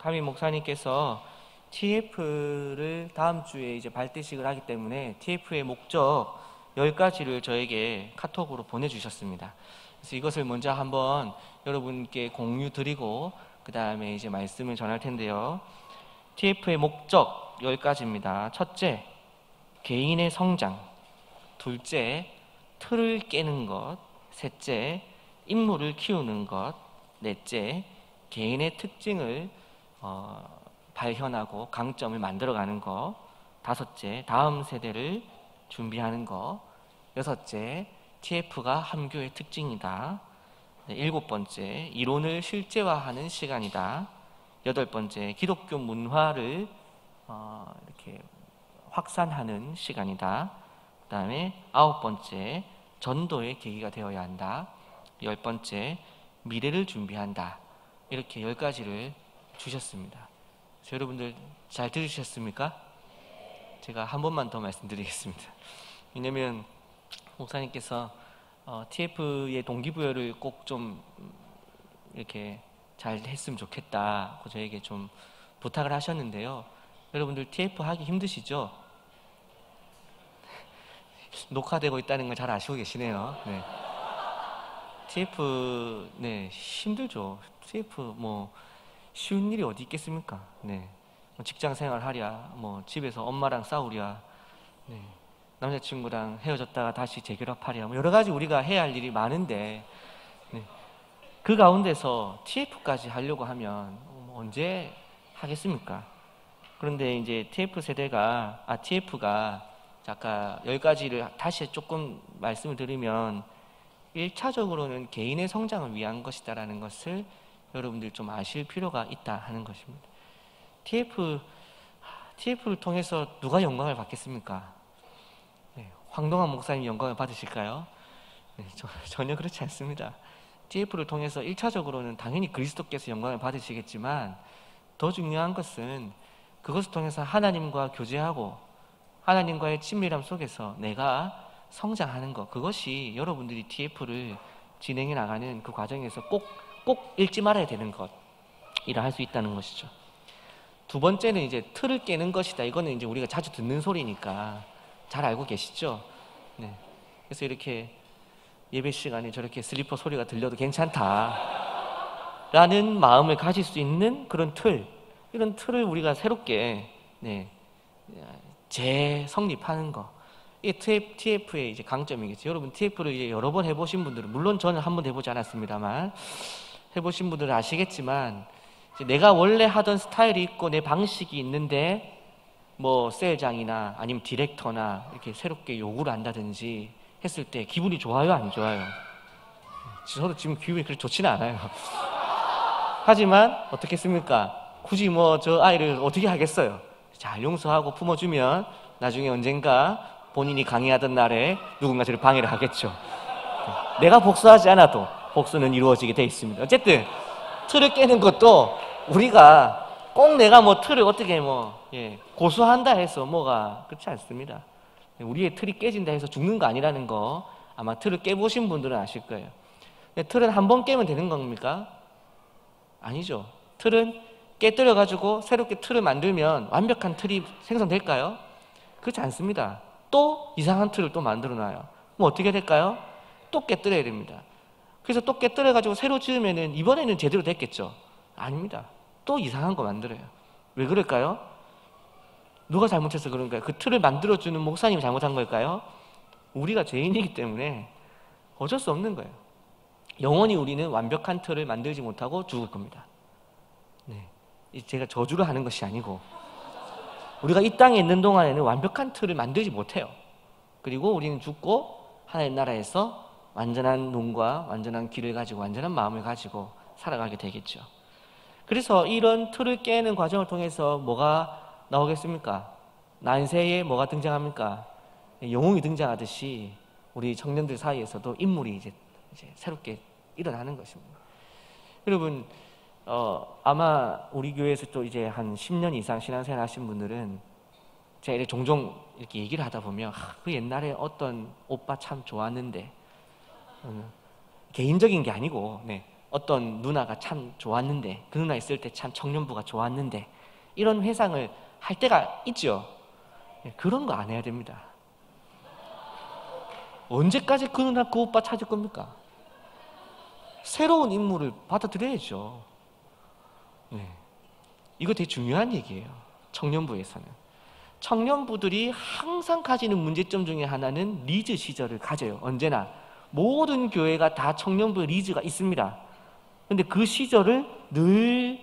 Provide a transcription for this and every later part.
가미 목사님께서 TF를 다음 주에 이제 발대식을 하기 때문에 TF의 목적 10가지를 저에게 카톡으로 보내주셨습니다. 그래서 이것을 먼저 한번 여러분께 공유 드리고 그 다음에 이제 말씀을 전할 텐데요. TF의 목적 10가지입니다. 첫째, 개인의 성장. 둘째, 틀을 깨는 것. 셋째, 인물을 키우는 것. 넷째, 개인의 특징을 발현하고 강점을 만들어가는 것. 다섯째, 다음 세대를 준비하는 것. 여섯째, TF가 함교의 특징이다. 일곱 번째, 이론을 실제화하는 시간이다. 여덟 번째, 기독교 문화를 이렇게 확산하는 시간이다. 그 다음에 아홉 번째, 전도의 계기가 되어야 한다. 열 번째, 미래를 준비한다. 이렇게 10가지를 주셨습니다. 여러분들 잘 들으셨습니까? 제가 한 번만 더 말씀드리겠습니다. 왜냐면 목사님께서 TF의 동기부여를 꼭 좀 이렇게 잘 했으면 좋겠다고 저에게 좀 부탁을 하셨는데요. 여러분들 TF 하기 힘드시죠? 녹화되고 있다는 걸 잘 아시고 계시네요. 네. TF 힘들죠. TF 쉬운 일이 어디 있겠습니까? 네. 직장 생활 하랴, 집에서 엄마랑 싸우랴, 네. 남자친구랑 헤어졌다가 다시 재결합하랴, 여러 가지 우리가 해야 할 일이 많은데, 네. 그 가운데서 TF까지 하려고 하면 언제 하겠습니까? 그런데 이제 TF가 아까 10가지를 다시 조금 말씀을 드리면 1차적으로는 개인의 성장을 위한 것이다라는 것을 여러분들 좀 아실 필요가 있다 하는 것입니다. TF를 통해서 누가 영광을 받겠습니까? 네, 황동환 목사님 영광을 받으실까요? 네, 전혀 그렇지 않습니다. TF를 통해서 1차적으로는 당연히 그리스도께서 영광을 받으시겠지만 더 중요한 것은 그것을 통해서 하나님과 교제하고 하나님과의 친밀함 속에서 내가 성장하는 것, 그것이 여러분들이 TF를 진행해 나가는 그 과정에서 꼭 잊지 말아야 되는 것이라 할 수 있다는 것이죠. 두 번째는 이제 틀을 깨는 것이다. 이거는 이제 우리가 자주 듣는 소리니까 잘 알고 계시죠? 네. 그래서 이렇게 예배 시간에 저렇게 슬리퍼 소리가 들려도 괜찮다라는 마음을 가질 수 있는 그런 이런 틀을 우리가 새롭게 재성립하는 거. 이게 TF의 이제 강점이겠죠. 여러분 TF를 이제 여러 번 해보신 분들은, 물론 저는 한 번 해보지 않았습니다만 해보신 분들은 아시겠지만 내가 원래 하던 스타일이 있고 내 방식이 있는데 세일장이나 아니면 디렉터나 이렇게 새롭게 요구를 한다든지 했을 때 기분이 좋아요, 안 좋아요? 저도 지금 기분이 그렇게 좋지는 않아요. 하지만 어떻겠습니까? 굳이 저 아이를 어떻게 하겠어요? 잘 용서하고 품어주면 나중에 언젠가 본인이 강의하던 날에 누군가 저를 방해를 하겠죠. 내가 복수하지 않아도 복수는 이루어지게 돼 있습니다. 어쨌든 틀을 깨는 것도 우리가 꼭 내가 틀을 어떻게 고수한다 해서 그렇지 않습니다. 우리의 틀이 깨진다 해서 죽는 거 아니라는 거 아마 틀을 깨보신 분들은 아실 거예요. 틀은 한 번 깨면 되는 겁니까? 아니죠. 틀은 깨뜨려 가지고 새롭게 틀을 만들면 완벽한 틀이 생성될까요? 그렇지 않습니다. 또 이상한 틀을 또 만들어 놔요. 그럼 어떻게 될까요? 또 깨뜨려야 됩니다. 그래서 또 깨뜨려 가지고 새로 지으면은 이번에는 제대로 됐겠죠? 아닙니다. 또 이상한 거 만들어요. 왜 그럴까요? 누가 잘못해서 그런가요? 그 틀을 만들어주는 목사님이 잘못한 걸까요? 우리가 죄인이기 때문에 어쩔 수 없는 거예요. 영원히 우리는 완벽한 틀을 만들지 못하고 죽을 겁니다. 네. 제가 저주를 하는 것이 아니고 우리가 이 땅에 있는 동안에는 완벽한 틀을 만들지 못해요. 그리고 우리는 죽고 하나님 나라에서 완전한 눈과 완전한 귀를 가지고 완전한 마음을 가지고 살아가게 되겠죠. 그래서 이런 틀을 깨는 과정을 통해서 뭐가 나오겠습니까? 난세에 뭐가 등장합니까? 영웅이 등장하듯이 우리 청년들 사이에서도 인물이 이제 새롭게 일어나는 것입니다. 여러분, 아마 우리 교회에서 또 이제 한 10년 이상 신앙생활 하신 분들은 제가 종종 이렇게 얘기를 하다 보면 그 옛날에 어떤 오빠 참 좋았는데 개인적인 게 아니고 어떤 누나가 참 좋았는데, 그 누나 있을 때 참 청년부가 좋았는데, 이런 회상을 할 때가 있죠. 그런 거 안 해야 됩니다. 언제까지 그 누나 그 오빠 찾을 겁니까? 새로운 인물을 받아들여야죠. 네. 이거 되게 중요한 얘기예요. 청년부에서는. 청년부들이 항상 가지는 문제점 중에 하나는 리즈 시절을 가져요. 언제나. 모든 교회가 다 청년부의 리즈가 있습니다. 근데 그 시절을 늘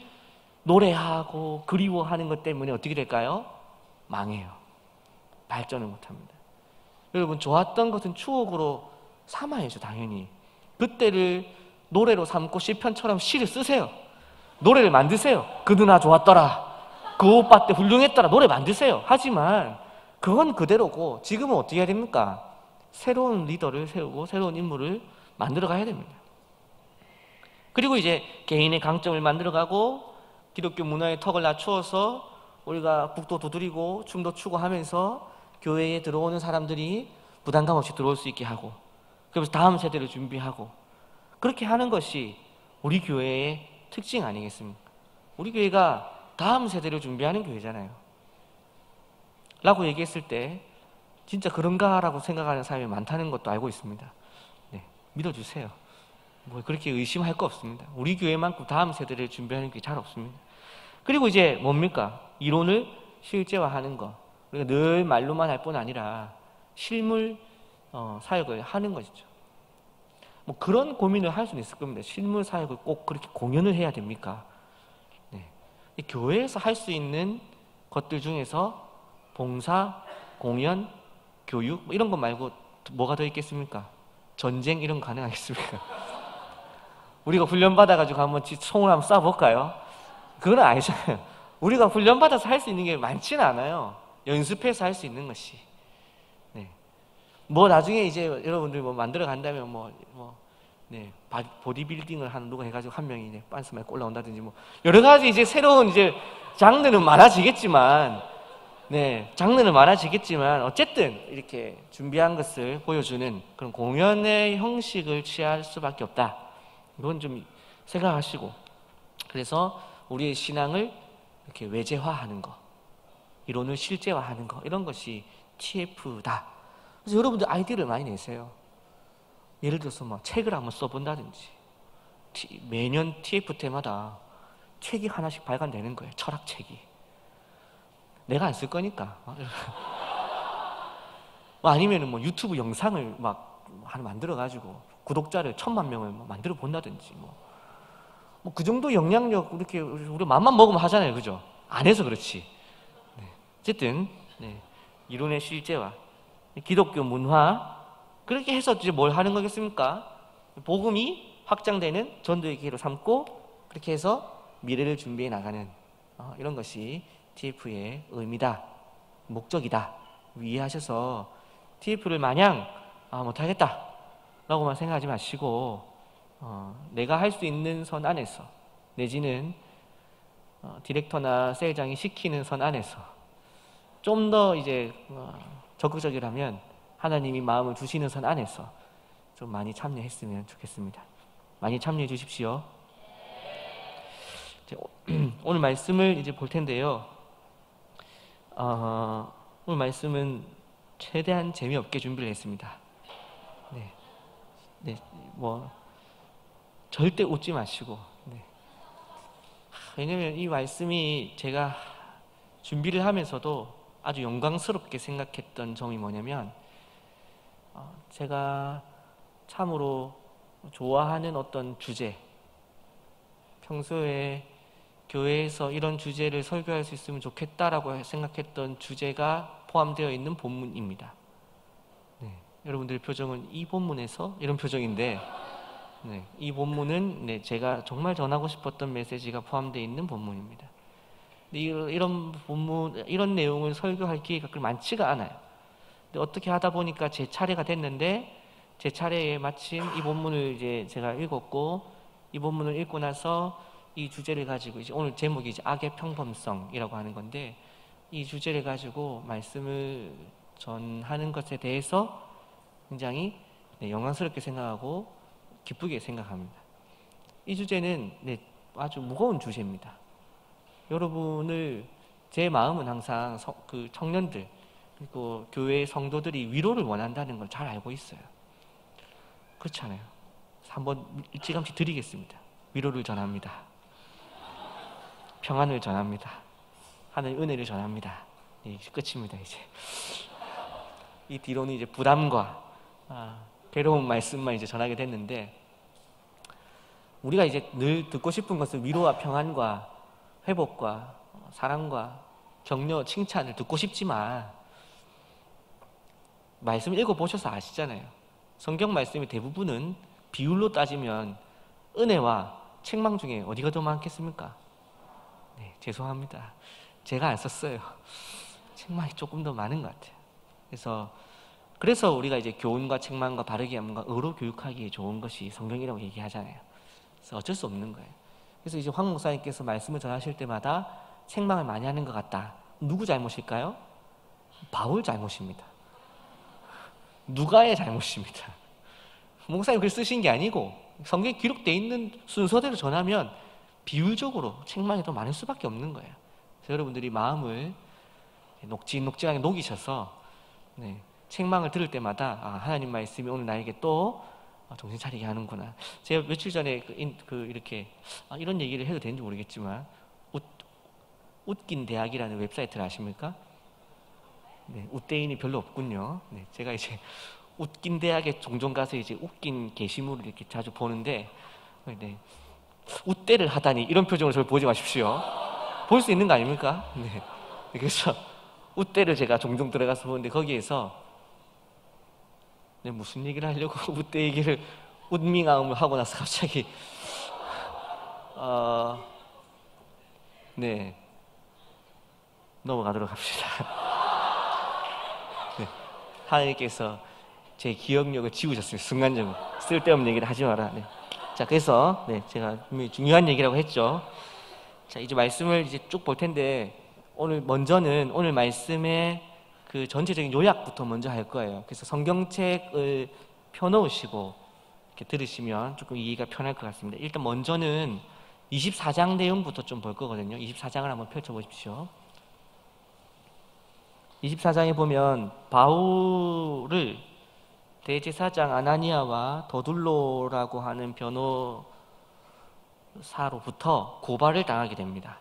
노래하고 그리워하는 것 때문에 어떻게 될까요? 망해요. 발전을 못합니다. 여러분, 좋았던 것은 추억으로 삼아야죠. 당연히 그때를 노래로 삼고 시편처럼 시를 쓰세요. 노래를 만드세요. 그 누나 좋았더라, 그 오빠 때 훌륭했더라, 노래 만드세요. 하지만 그건 그대로고, 지금은 어떻게 해야 됩니까? 새로운 리더를 세우고 새로운 인물을 만들어 가야 됩니다. 그리고 이제 개인의 강점을 만들어가고 기독교 문화의 턱을 낮추어서 우리가 북도 두드리고 춤도 추고 하면서 교회에 들어오는 사람들이 부담감 없이 들어올 수 있게 하고, 그래서 다음 세대를 준비하고, 그렇게 하는 것이 우리 교회의 특징 아니겠습니까? 우리 교회가 다음 세대를 준비하는 교회잖아요. 라고 얘기했을 때 진짜 그런가? 라고 생각하는 사람이 많다는 것도 알고 있습니다. 네, 믿어주세요. 뭐 그렇게 의심할 거 없습니다. 우리 교회만큼 다음 세대를 준비하는 게 잘 없습니다. 그리고 이제 뭡니까? 이론을 실제화하는 거. 우리가 늘 말로만 할 뿐 아니라 실물 사역을 하는 것이죠. 뭐 그런 고민을 할 수는 있을 겁니다. 실물 사역을 꼭 그렇게 공연을 해야 됩니까? 네. 교회에서 할 수 있는 것들 중에서 봉사, 공연, 교육 뭐 이런 것 말고 뭐가 더 있겠습니까? 전쟁 이런 거 가능하겠습니까? 우리가 훈련받아가지고 한번 총을 한번 쏴볼까요? 그건 아니잖아요. 우리가 훈련받아서 할 수 있는 게 많지는 않아요. 연습해서 할 수 있는 것이. 네. 뭐 나중에 이제 여러분들 뭐 만들어 간다면 보디빌딩을 하는 누가 해가지고 한 명이 이제 빤스 맞고 올라온다든지 뭐 여러 가지 이제 새로운 이제 장르는 많아지겠지만, 장르는 많아지겠지만 어쨌든 이렇게 준비한 것을 보여주는 그런 공연의 형식을 취할 수밖에 없다. 이건 좀 생각하시고, 그래서 우리의 신앙을 이렇게 외제화하는 거, 이론을 실제화하는 거, 이런 것이 TF다. 그래서 여러분들 아이디어를 많이 내세요. 예를 들어서 뭐 책을 한번 써본다든지, 매년 TF 때마다 책이 하나씩 발간되는 거예요. 철학책이. 내가 안 쓸 거니까. 아니면은 뭐 유튜브 영상을 막 하나 만들어가지고 구독자를 1000만 명을 만들어 본다든지, 뭐 그 정도 영향력, 이렇게 우리 맘만 먹으면 하잖아요. 그죠? 안 해서 그렇지. 어쨌든, 이론의 실제화, 기독교 문화, 그렇게 해서 이제 뭘 하는 거겠습니까? 복음이 확장되는 전도의 기회로 삼고, 그렇게 해서 미래를 준비해 나가는 이런 것이 TF의 의미다, 목적이다. 이해하셔서 TF를 마냥 못하겠다 라고만 생각하지 마시고, 내가 할 수 있는 선 안에서, 내지는 디렉터나 세일장이 시키는 선 안에서 좀 더 이제 적극적이라면 하나님이 마음을 주시는 선 안에서 좀 많이 참여했으면 좋겠습니다. 많이 참여해 주십시오. 오늘 말씀을 이제 볼 텐데요. 오늘 말씀은 최대한 재미없게 준비를 했습니다. 절대 웃지 마시고. 왜냐면 이 말씀이 제가 준비를 하면서도 아주 영광스럽게 생각했던 점이 뭐냐면, 제가 참으로 좋아하는 어떤 주제, 평소에 교회에서 이런 주제를 설교할 수 있으면 좋겠다라고 생각했던 주제가 포함되어 있는 본문입니다. 여러분들의 표정은 이 본문에서 이런 표정인데, 이 본문은 제가 정말 전하고 싶었던 메시지가 포함되어 있는 본문입니다. 이런 본문, 이런 내용을 설교할 기회가 그렇게 많지가 않아요. 근데 어떻게 하다 보니까 제 차례가 됐는데, 제 차례에 마침 이 본문을 이제 제가 읽었고, 이 본문을 읽고 나서 이 주제를 가지고, 이제 오늘 제목이 이제 악의 평범성이라고 하는 건데, 이 주제를 가지고 말씀을 전하는 것에 대해서 굉장히 영광스럽게 생각하고 기쁘게 생각합니다. 이 주제는 아주 무거운 주제입니다. 여러분을 제 마음은 항상 그 청년들 그리고 교회 성도들이 위로를 원한다는 걸 잘 알고 있어요. 그렇잖아요. 한번 일찌감치 드리겠습니다. 위로를 전합니다. 평안을 전합니다. 하늘 은혜를 전합니다. 끝입니다. 이제 이 뒤로는 이제 부담과 괴로운 말씀만 이제 전하게 됐는데, 우리가 이제 늘 듣고 싶은 것은 위로와 평안과 회복과 사랑과 격려, 칭찬을 듣고 싶지만 말씀 읽어보셔서 아시잖아요. 성경 말씀의 대부분은 비율로 따지면 은혜와 책망 중에 어디가 더 많겠습니까? 네, 죄송합니다. 제가 안 썼어요. 책망이 조금 더 많은 것 같아요. 그래서 우리가 이제 교훈과 책망과 바르게 함과 의로 교육하기에 좋은 것이 성경이라고 얘기하잖아요. 그래서 어쩔 수 없는 거예요. 그래서 이제 황 목사님께서 말씀을 전하실 때마다 책망을 많이 하는 것 같다. 누구 잘못일까요? 바울 잘못입니다. 누가의 잘못입니다. 목사님 글 쓰신 게 아니고 성경에 기록되어 있는 순서대로 전하면 비율적으로 책망이 더 많을 수밖에 없는 거예요. 그래서 여러분들이 마음을 녹진녹진하게 녹이셔서 책망을 들을 때마다 하나님 말씀이 오늘 나에게 또 정신 차리게 하는구나. 제가 며칠 전에 이렇게 이런 얘기를 해도 되는지 모르겠지만 웃긴 대학이라는 웹사이트를 아십니까? 네, 웃대인이 별로 없군요. 네, 제가 이제 웃긴 대학에 종종 가서 이제 웃긴 게시물을 이렇게 자주 보는데, 웃대를 하다니 이런 표정을 저를 보지 마십시오. 볼 수 있는 거 아닙니까? 네. 그래서 웃대를 제가 종종 들어가서 보는데 거기에서 무슨 얘기를 하려고 웃대 얘기를 웃밍아움을 하고 나서 갑자기 넘어가도록 합시다. 하나님께서 제 기억력을 지우셨습니다. 순간적으로 쓸데없는 얘기를 하지 마라. 자, 그래서 제가 분명히 중요한 얘기라고 했죠. 자, 이제 말씀을 이제 쭉 볼 텐데 오늘 말씀의 그 전체적인 요약부터 먼저 할 거예요. 그래서 성경책을 펴놓으시고 이렇게 들으시면 조금 이해가 편할 것 같습니다. 일단 먼저는 24장 내용부터 좀 볼 거거든요. 24장을 한번 펼쳐보십시오. 24장에 보면 바울을 대제사장 아나니아와 더둘로라고 하는 변호사로부터 고발을 당하게 됩니다.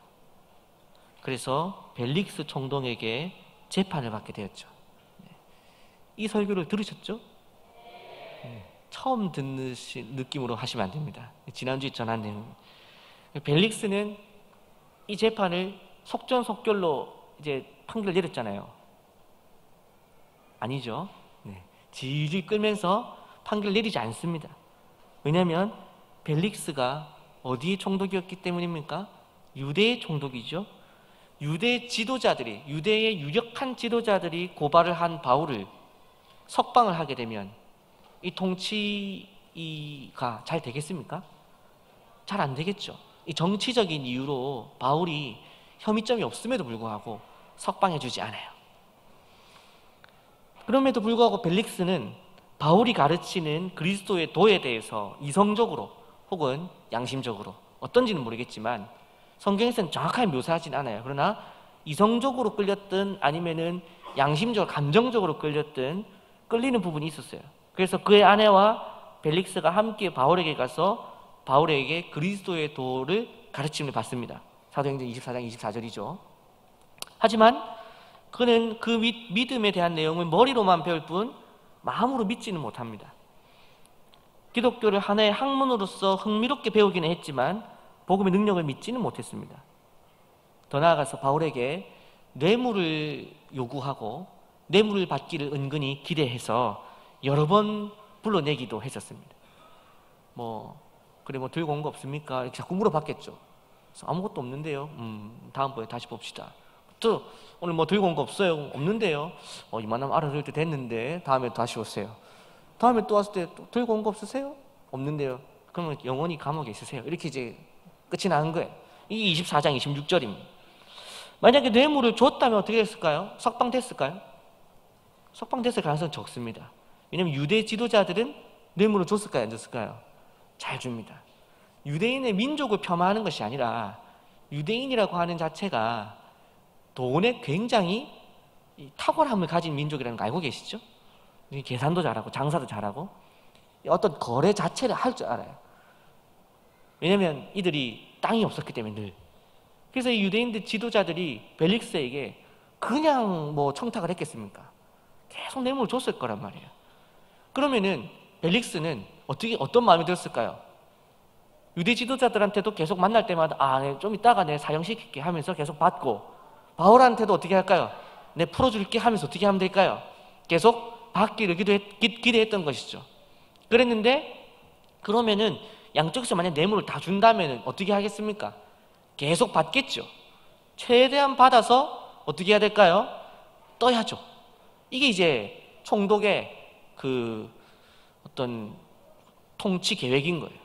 그래서 벨릭스 총독에게 재판을 받게 되었죠. 이 설교를 들으셨죠? 처음 듣는 느낌으로 하시면 안 됩니다. 지난주에 전한 내용. 벨릭스는 이 재판을 속전속결로 이제 판결을 내렸잖아요. 아니죠. 질질 끌면서 판결을 내리지 않습니다. 왜냐하면 벨릭스가 어디의 총독이었기 때문입니까? 유대의 총독이죠. 유대 지도자들이, 유대의 유력한 지도자들이 고발을 한 바울을 석방을 하게 되면 이 통치가 잘 되겠습니까? 잘 안 되겠죠. 이 정치적인 이유로 바울이 혐의점이 없음에도 불구하고 석방해주지 않아요. 그럼에도 불구하고 벨릭스는 바울이 가르치는 그리스도의 도에 대해서 이성적으로 혹은 양심적으로, 어떤지는 모르겠지만 성경에서는 정확하게 묘사하진 않아요. 그러나 이성적으로 끌렸든 아니면은 양심적으로, 감정적으로 끌리는 부분이 있었어요. 그래서 그의 아내와 벨릭스가 함께 바울에게 가서 바울에게 그리스도의 도를 가르침을 받습니다. 사도행전 24장 24절이죠. 하지만 그는 그 믿음에 대한 내용을 머리로만 배울 뿐 마음으로 믿지는 못합니다. 기독교를 하나의 학문으로서 흥미롭게 배우기는 했지만 복음의 능력을 믿지는 못했습니다. 더 나아가서 바울에게 뇌물을 요구하고 뇌물을 받기를 은근히 기대해서 여러 번 불러내기도 했었습니다. 그래 들고 온 거 없습니까? 이렇게 자꾸 물어봤겠죠. 그래서 아무것도 없는데요. 다음번에 다시 봅시다. 또 오늘 들고 온 거 없어요? 없는데요. 이만하면 알아들 때 됐는데 다음에 다시 오세요. 다음에 또 왔을 때 또 들고 온 거 없으세요? 없는데요. 그러면 영원히 감옥에 있으세요. 이렇게 이제 끝이 나는 거예요. 이 24장 26절입니다. 만약에 뇌물을 줬다면 어떻게 됐을까요? 석방됐을까요? 석방됐을 가능성은 적습니다. 왜냐하면 유대 지도자들은 뇌물을 줬을까요? 안 줬을까요? 잘 줍니다. 유대인의 민족을 폄하하는 것이 아니라 유대인이라고 하는 자체가 돈에 굉장히 탁월함을 가진 민족이라는 거 알고 계시죠? 계산도 잘하고 장사도 잘하고 어떤 거래 자체를 할 줄 알아요. 왜냐하면 이들이 땅이 없었기 때문에 늘. 그래서 이 유대인들 지도자들이 벨릭스에게 그냥 뭐 청탁을 했겠습니까? 계속 뇌물을 줬을 거란 말이에요. 그러면은 벨릭스는 어떤 마음이 들었을까요? 유대 지도자들한테도 계속 만날 때마다 네, 좀 이따가 내 사형시킬게 하면서 계속 받고, 바울한테도 어떻게 할까요? 내 풀어줄게 하면서 어떻게 하면 될까요? 계속 받기를 기대했던 것이죠. 그랬는데 그러면은 양쪽에서 만약 뇌물을 다 준다면 어떻게 하겠습니까? 계속 받겠죠. 최대한 받아서 어떻게 해야 될까요? 떠야죠. 이게 이제 총독의 그 어떤 통치 계획인 거예요.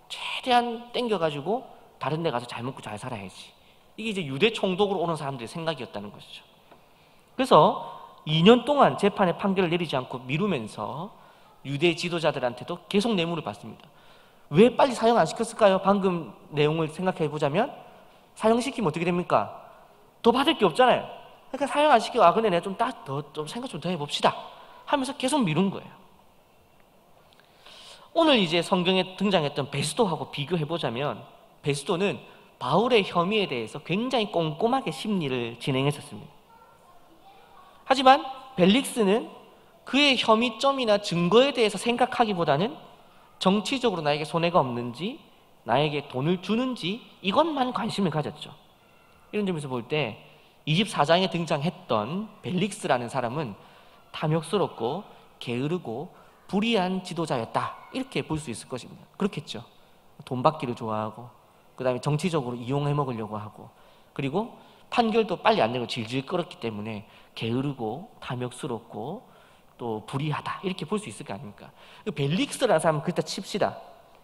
최대한 땡겨가지고 다른 데 가서 잘 먹고 잘 살아야지. 이게 이제 유대 총독으로 오는 사람들의 생각이었다는 것이죠. 그래서 2년 동안 재판의 판결을 내리지 않고 미루면서 유대 지도자들한테도 계속 뇌물을 받습니다. 왜 빨리 사형 안 시켰을까요? 방금 내용을 생각해 보자면 사형시키면 어떻게 됩니까? 더 받을 게 없잖아요. 그러니까 사형 안 시키고 근데 내가 좀 생각 좀 더 해봅시다 하면서 계속 미룬 거예요. 오늘 이제 성경에 등장했던 베스도하고 비교해 보자면 베스도는 바울의 혐의에 대해서 굉장히 꼼꼼하게 심리를 진행했었습니다. 하지만 벨릭스는 그의 혐의점이나 증거에 대해서 생각하기보다는 정치적으로 나에게 손해가 없는지, 나에게 돈을 주는지 이것만 관심을 가졌죠. 이런 점에서 볼 때 24장에 등장했던 벨릭스라는 사람은 탐욕스럽고 게으르고 불의한 지도자였다, 이렇게 볼 수 있을 것입니다. 그렇겠죠. 돈 받기를 좋아하고, 그 다음에 정치적으로 이용해 먹으려고 하고, 그리고 판결도 빨리 안 내고 질질 끌었기 때문에 게으르고 탐욕스럽고 또 불의하다, 이렇게 볼 수 있을 거 아닙니까? 벨릭스라는 사람은 그렇다 칩시다.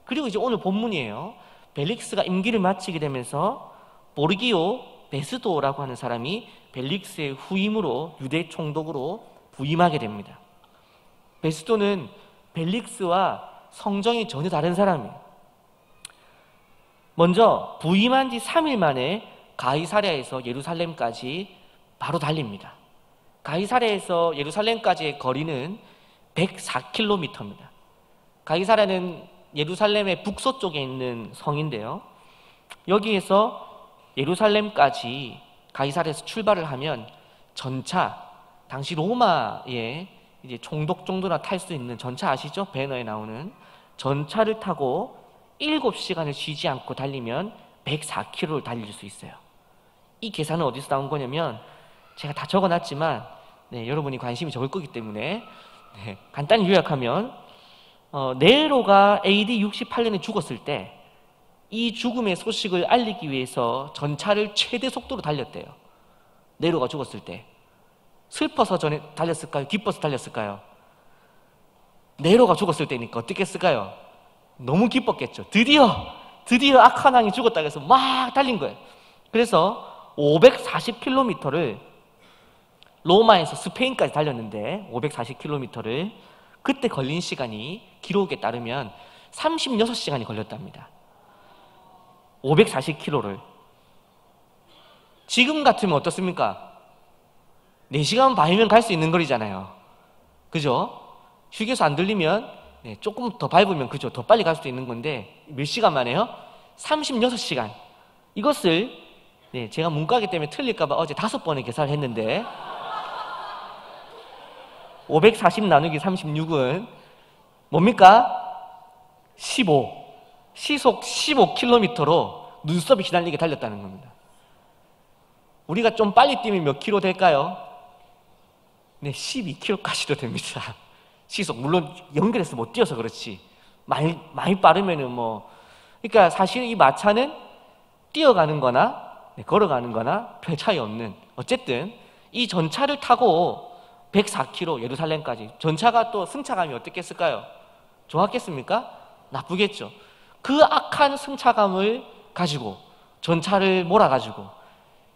그리고 이제 오늘 본문이에요. 벨릭스가 임기를 마치게 되면서 보르기오 베스도라고 하는 사람이 벨릭스의 후임으로 유대 총독으로 부임하게 됩니다. 베스도는 벨릭스와 성정이 전혀 다른 사람이에요. 먼저 부임한 지 3일 만에 가이사랴에서 예루살렘까지 바로 달립니다. 가이사랴에서 예루살렘까지의 거리는 104km입니다. 가이사랴는 예루살렘의 북서쪽에 있는 성인데요. 여기에서 예루살렘까지 가이사랴에서 출발을 하면 전차, 당시 로마의 이제 총독 정도나 탈 수 있는 전차 아시죠? 배너에 나오는 전차를 타고 7시간을 쉬지 않고 달리면 104km를 달릴 수 있어요. 이 계산은 어디서 나온 거냐면 제가 다 적어놨지만 여러분이 관심이 적을 거기 때문에 간단히 요약하면 네로가 AD 68년에 죽었을 때 이 죽음의 소식을 알리기 위해서 전차를 최대 속도로 달렸대요. 네로가 죽었을 때 슬퍼서 달렸을까요? 기뻐서 달렸을까요? 네로가 죽었을 때니까 어떻게 했을까요? 너무 기뻤겠죠. 드디어 악한 왕이 죽었다 그래서 막 달린 거예요. 그래서 540km를 로마에서 스페인까지 달렸는데 540km를 그때 걸린 시간이 기록에 따르면 36시간이 걸렸답니다. 540km를 지금 같으면 어떻습니까? 4시간 반이면 갈 수 있는 거리잖아요. 그죠? 휴게소 안 들리면 조금 더 밟으면 그죠? 더 빨리 갈 수도 있는 건데 몇 시간 만에요? 36시간. 이것을 제가 문과기 때문에 틀릴까 봐 어제 5번의 계산을 했는데 540 나누기 36은 뭡니까? 15. 시속 15km로 눈썹이 휘날리게 달렸다는 겁니다. 우리가 좀 빨리 뛰면 몇 킬로 될까요? 12km까지도 됩니다. 시속, 물론 연결해서 못 뛰어서 그렇지. 많이 빠르면은 그러니까 사실 이 마차는 뛰어가는 거나 걸어가는 거나 별 차이 없는, 어쨌든 이 전차를 타고 104km 예루살렘까지, 전차가 또 승차감이 어떻겠을까요? 좋았겠습니까? 나쁘겠죠. 그 악한 승차감을 가지고 전차를 몰아가지고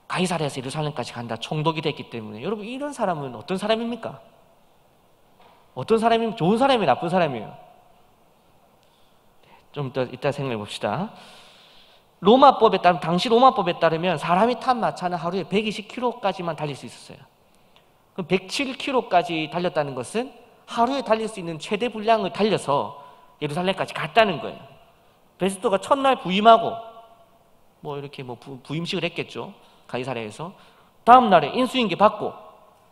가이사랴에서 예루살렘까지 간다, 총독이 됐기 때문에. 여러분, 이런 사람은 어떤 사람입니까? 어떤 사람이면 좋은 사람이에요, 나쁜 사람이에요? 좀 이따 생각해 봅시다. 로마법에 따르면, 당시 로마법에 따르면 사람이 탄 마차는 하루에 120km까지만 달릴 수 있었어요. 그럼 107km까지 달렸다는 것은 하루에 달릴 수 있는 최대 분량을 달려서 예루살렘까지 갔다는 거예요. 베스토가 첫날 부임하고 뭐 이렇게 뭐 부임식을 했겠죠. 가이사랴에서. 다음 날에 인수인계 받고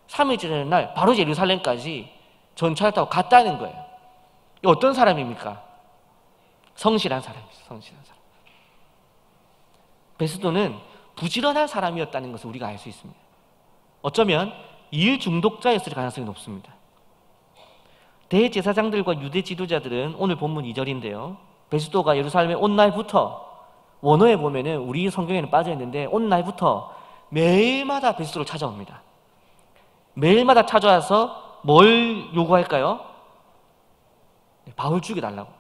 3일째 되는 날 바로 예루살렘까지 전차를 타고 갔다는 거예요. 어떤 사람입니까? 성실한 사람이죠. 성실한 사람. 베스도는 부지런한 사람이었다는 것을 우리가 알 수 있습니다. 어쩌면 일 중독자였을 가능성이 높습니다. 대제사장들과 유대 지도자들은 오늘 본문 2절인데요. 베스도가 예루살렘에 온 날부터, 원어에 보면은 우리 성경에는 빠져 있는데 온 날부터 매일마다 베스도를 찾아옵니다. 매일마다 찾아와서 뭘 요구할까요? 바울 죽여달라고.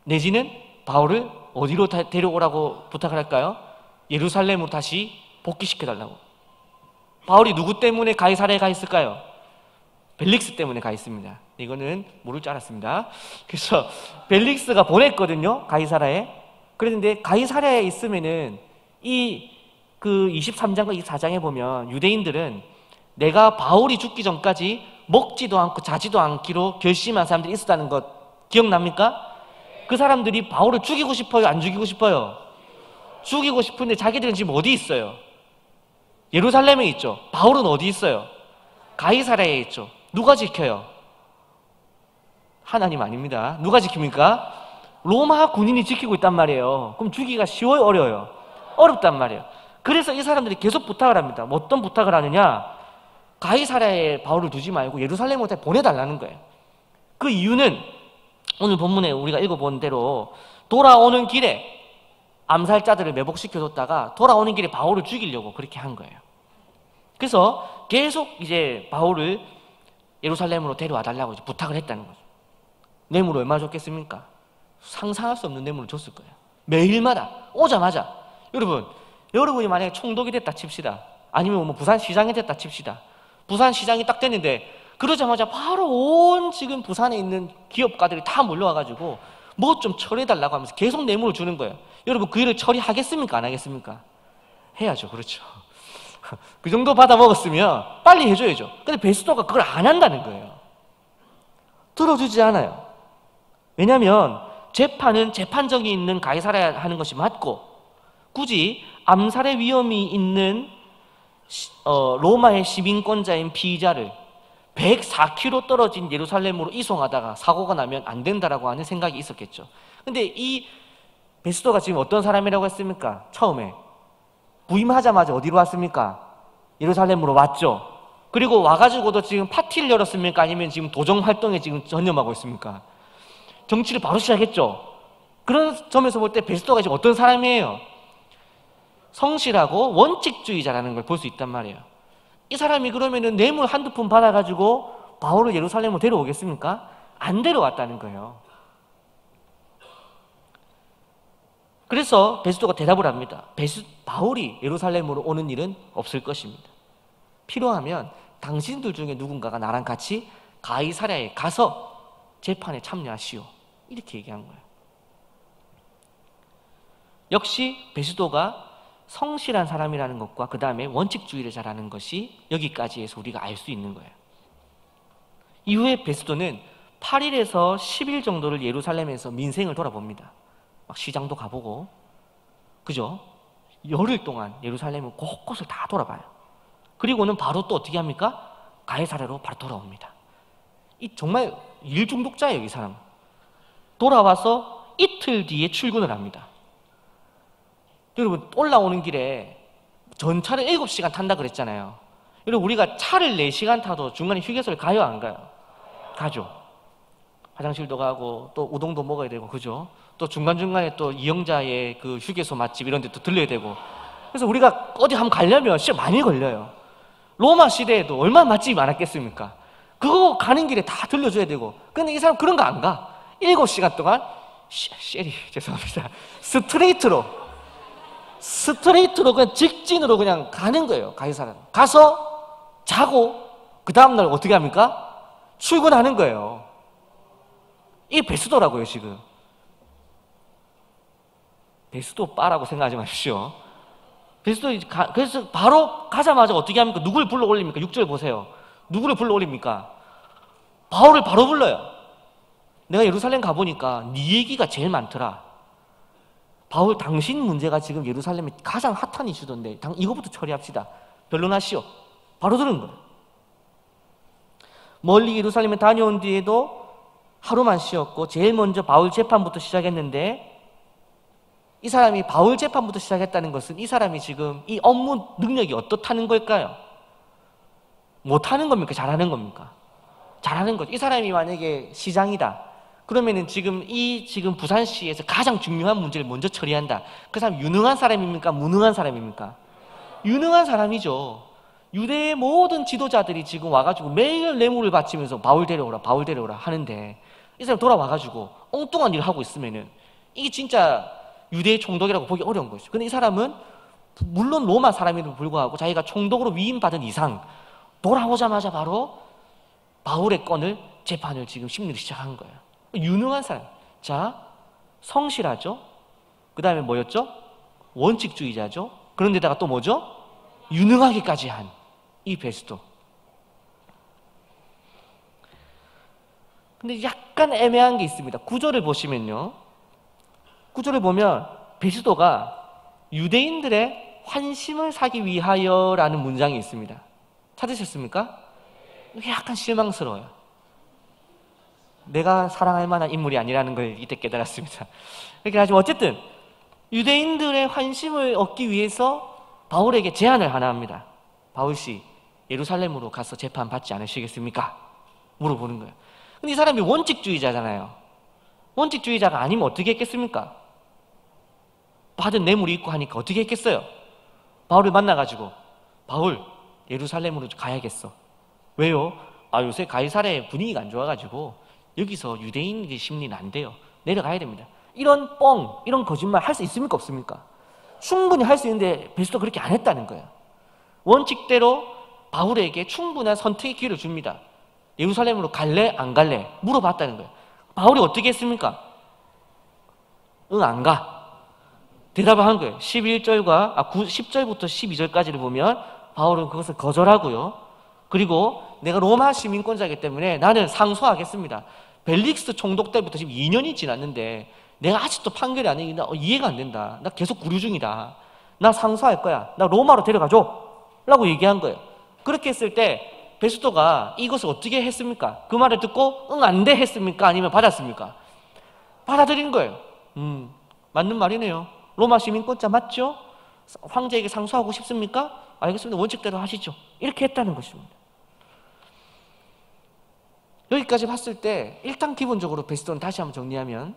내지는 바울을 어디로 데려오라고 부탁을 할까요? 예루살렘으로 다시 복귀시켜달라고. 바울이 누구 때문에 가이사랴에 가 있을까요? 벨릭스 때문에 가 있습니다. 이거는 모를 줄 알았습니다. 그래서 벨릭스가 보냈거든요, 가이사랴에. 그랬는데 가이사랴에 있으면은 그 23장과 24장에 보면 유대인들은 내가 바울이 죽기 전까지 먹지도 않고 자지도 않기로 결심한 사람들이 있었다는 것 기억납니까? 그 사람들이 바울을 죽이고 싶어요? 안 죽이고 싶어요? 죽이고 싶은데 자기들은 지금 어디 있어요? 예루살렘에 있죠. 바울은 어디 있어요? 가이사랴에 있죠. 누가 지켜요? 하나님 아닙니다. 누가 지킵니까? 로마 군인이 지키고 있단 말이에요. 그럼 죽이기가 쉬워요? 어려워요? 어렵단 말이에요. 그래서 이 사람들이 계속 부탁을 합니다. 뭐 어떤 부탁을 하느냐? 가이사랴에 바울을 두지 말고 예루살렘으로 보내달라는 거예요. 그 이유는 오늘 본문에 우리가 읽어본 대로 돌아오는 길에 암살자들을 매복시켜뒀다가 돌아오는 길에 바울을 죽이려고 그렇게 한 거예요. 그래서 계속 이제 바울을 예루살렘으로 데려와 달라고 부탁을 했다는 거죠. 뇌물을 얼마 줬겠습니까? 상상할 수 없는 뇌물을 줬을 거예요. 매일마다 오자마자. 여러분이 만약에 총독이 됐다 칩시다. 아니면 뭐 부산시장이 됐다 칩시다. 부산시장이 딱 됐는데 그러자마자 바로 온 지금 부산에 있는 기업가들이 다 몰려와가지고 뭐 좀 처리해달라고 하면서 계속 뇌물을 주는 거예요. 여러분 그 일을 처리하겠습니까? 안 하겠습니까? 해야죠. 그렇죠. 그 정도 받아 먹었으면 빨리 해줘야죠. 근데 베스도가 그걸 안 한다는 거예요. 들어주지 않아요. 왜냐하면 재판은 재판정이 있는 가이사랴 하는 것이 맞고 굳이 암살의 위험이 있는 로마의 시민권자인 피의자를 104km 떨어진 예루살렘으로 이송하다가 사고가 나면 안 된다라고 하는 생각이 있었겠죠. 근데 이 베스도가 지금 어떤 사람이라고 했습니까? 처음에 부임하자마자 어디로 왔습니까? 예루살렘으로 왔죠. 그리고 와가지고도 지금 파티를 열었습니까? 아니면 지금 도정 활동에 지금 전념하고 있습니까? 정치를 바로 시작했죠. 그런 점에서 볼 때 베스도가 지금 어떤 사람이에요? 성실하고 원칙주의자라는 걸 볼 수 있단 말이에요. 이 사람이 그러면은 뇌물 한두 푼 받아가지고 바울을 예루살렘으로 데려오겠습니까? 안 데려왔다는 거예요. 그래서 베스도가 대답을 합니다. 바울이 예루살렘으로 오는 일은 없을 것입니다. 필요하면 당신들 중에 누군가가 나랑 같이 가이사랴에 가서 재판에 참여하시오. 이렇게 얘기한 거예요. 역시 베스도가 성실한 사람이라는 것과 그 다음에 원칙주의를 잘하는 것이 여기까지에서 우리가 알 수 있는 거예요. 이후에 베스도는 8일에서 10일 정도를 예루살렘에서 민생을 돌아봅니다. 막 시장도 가보고, 그죠? 열흘 동안 예루살렘을 곳곳을 다 돌아봐요. 그리고는 바로 또 어떻게 합니까? 가이사랴로 바로 돌아옵니다. 이 정말 일 중독자예요, 이 사람. 돌아와서 이틀 뒤에 출근을 합니다. 여러분 올라오는 길에 전차를 7시간 탄다 그랬잖아요. 여러분 우리가 차를 4시간 타도 중간에 휴게소를 가요 안 가요? 가죠. 화장실도 가고 또 우동도 먹어야 되고 그죠? 또 중간중간에 또 이영자의 그 휴게소 맛집 이런 데 또 들려야 되고 그래서 우리가 어디 한번 가려면 시간 많이 걸려요. 로마 시대에도 얼마나 맛집이 많았겠습니까? 그거 가는 길에 다 들려줘야 되고 근데 이 사람 그런 거 안 가. 7시간 동안 죄송합니다. 스트레이트로 그냥 직진으로 그냥 가는 거예요. 가이사랴 가서 자고 그 다음날 어떻게 합니까? 출근하는 거예요. 이게 베스도라고요. 지금 베스도 빠라고 생각하지 마십시오. 그래서 바로 가자마자 어떻게 합니까? 누굴 불러 올립니까? 6절 보세요. 누구를 불러 올립니까? 바울을 바로 불러요. 내가 예루살렘 가보니까 네 얘기가 제일 많더라. 바울, 당신 문제가 지금 예루살렘에 가장 핫한 이슈던데 이거부터 처리합시다. 변론하시오. 바로 들은 거예요. 멀리 예루살렘에 다녀온 뒤에도 하루만 쉬었고 제일 먼저 바울 재판부터 시작했는데, 이 사람이 바울 재판부터 시작했다는 것은 이 사람이 지금 이 업무 능력이 어떻다는 걸까요? 못하는 겁니까? 잘하는 겁니까? 잘하는 거죠. 이 사람이 만약에 시장이다, 그러면은 지금 부산시에서 가장 중요한 문제를 먼저 처리한다. 그 사람 유능한 사람입니까? 무능한 사람입니까? 유능한 사람이죠. 유대의 모든 지도자들이 지금 와가지고 매일 뇌물을 바치면서 바울 데려오라, 바울 데려오라 하는데, 이 사람 돌아와가지고 엉뚱한 일을 하고 있으면은 이게 진짜 유대의 총독이라고 보기 어려운 것이죠. 근데 이 사람은 물론 로마 사람임에도 불구하고 자기가 총독으로 위임받은 이상 돌아오자마자 바로 바울의 건을, 재판을 지금 심리를 시작한 거예요. 유능한 사람. 자, 성실하죠. 그 다음에 뭐였죠? 원칙주의자죠. 그런데다가 또 뭐죠? 유능하기까지 한 이 베스도. 근데 약간 애매한 게 있습니다. 구절을 보시면요, 구절을 보면 베스도가 유대인들의 환심을 사기 위하여라는 문장이 있습니다. 찾으셨습니까? 이게 약간 실망스러워요. 내가 사랑할 만한 인물이 아니라는 걸 이때 깨달았습니다. 그렇게 하지만 어쨌든 유대인들의 환심을 얻기 위해서 바울에게 제안을 하나 합니다. 바울씨, 예루살렘으로 가서 재판 받지 않으시겠습니까? 물어보는 거예요. 근데 이 사람이 원칙주의자잖아요. 원칙주의자가 아니면 어떻게 했겠습니까? 받은 뇌물이 있고 하니까 어떻게 했겠어요? 바울을 만나가지고, 바울, 예루살렘으로 가야겠어. 왜요? 요새 가이사랴의 분위기가 안 좋아가지고 여기서 유대인 심리는 안 돼요. 내려가야 됩니다. 이런 이런 거짓말 할 수 있습니까? 없습니까? 충분히 할 수 있는데 베스도 그렇게 안 했다는 거예요. 원칙대로 바울에게 충분한 선택의 기회를 줍니다. 예루살렘으로 갈래? 안 갈래? 물어봤다는 거예요. 바울이 어떻게 했습니까? 응, 안 가. 대답을 한 거예요. 10절부터 12절까지를 보면 바울은 그것을 거절하고요. 그리고 내가 로마 시민권자이기 때문에 나는 상소하겠습니다. 벨릭스 총독 때부터 지금 2년이 지났는데 내가 아직도 판결이 안 되니까 이해가 안 된다. 나 계속 구류 중이다. 나 상소할 거야. 나 로마로 데려가줘. 라고 얘기한 거예요. 그렇게 했을 때 베스도가 이것을 어떻게 했습니까? 그 말을 듣고 응, 안 돼 했습니까? 아니면 받았습니까? 받아들인 거예요. 맞는 말이네요. 로마 시민권자 맞죠? 황제에게 상소하고 싶습니까? 알겠습니다. 원칙대로 하시죠. 이렇게 했다는 것입니다. 여기까지 봤을 때 일단 기본적으로 베스도는 다시 한번 정리하면,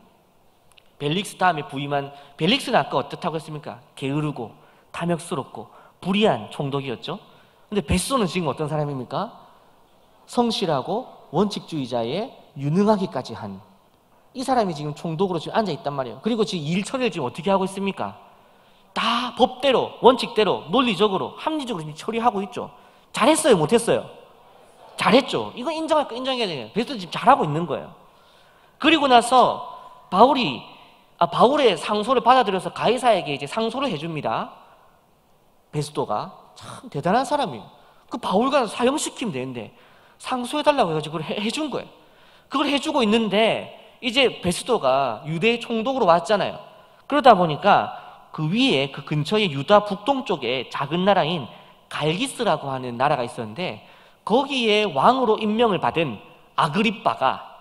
벨릭스 다음에 부임한, 벨릭스는 아까 어떻다고 했습니까? 게으르고 탐욕스럽고 불의한 총독이었죠. 근데 베스도는 지금 어떤 사람입니까? 성실하고 원칙주의자에 유능하기까지 한 이 사람이 지금 총독으로 지금 앉아 있단 말이에요. 그리고 지금 일 처리를 지금 어떻게 하고 있습니까? 다 법대로, 원칙대로, 논리적으로, 합리적으로 지금 처리하고 있죠. 잘했어요? 못했어요? 잘했죠. 이건 인정해야 돼요. 베스도 지금 잘하고 있는 거예요. 그리고 나서 바울의 상소를 받아들여서 가이사에게 이제 상소를 해줍니다. 베스도가 참 대단한 사람이에요. 그 바울과 사형시키면 되는데 상소해달라고 해가지고 그걸 해준 거예요. 그걸 해주고 있는데 이제 베스도가 유대 총독으로 왔잖아요. 그러다 보니까 그 위에, 그 근처에 유다 북동쪽에 작은 나라인 갈기스라고 하는 나라가 있었는데, 거기에 왕으로 임명을 받은 아그리빠가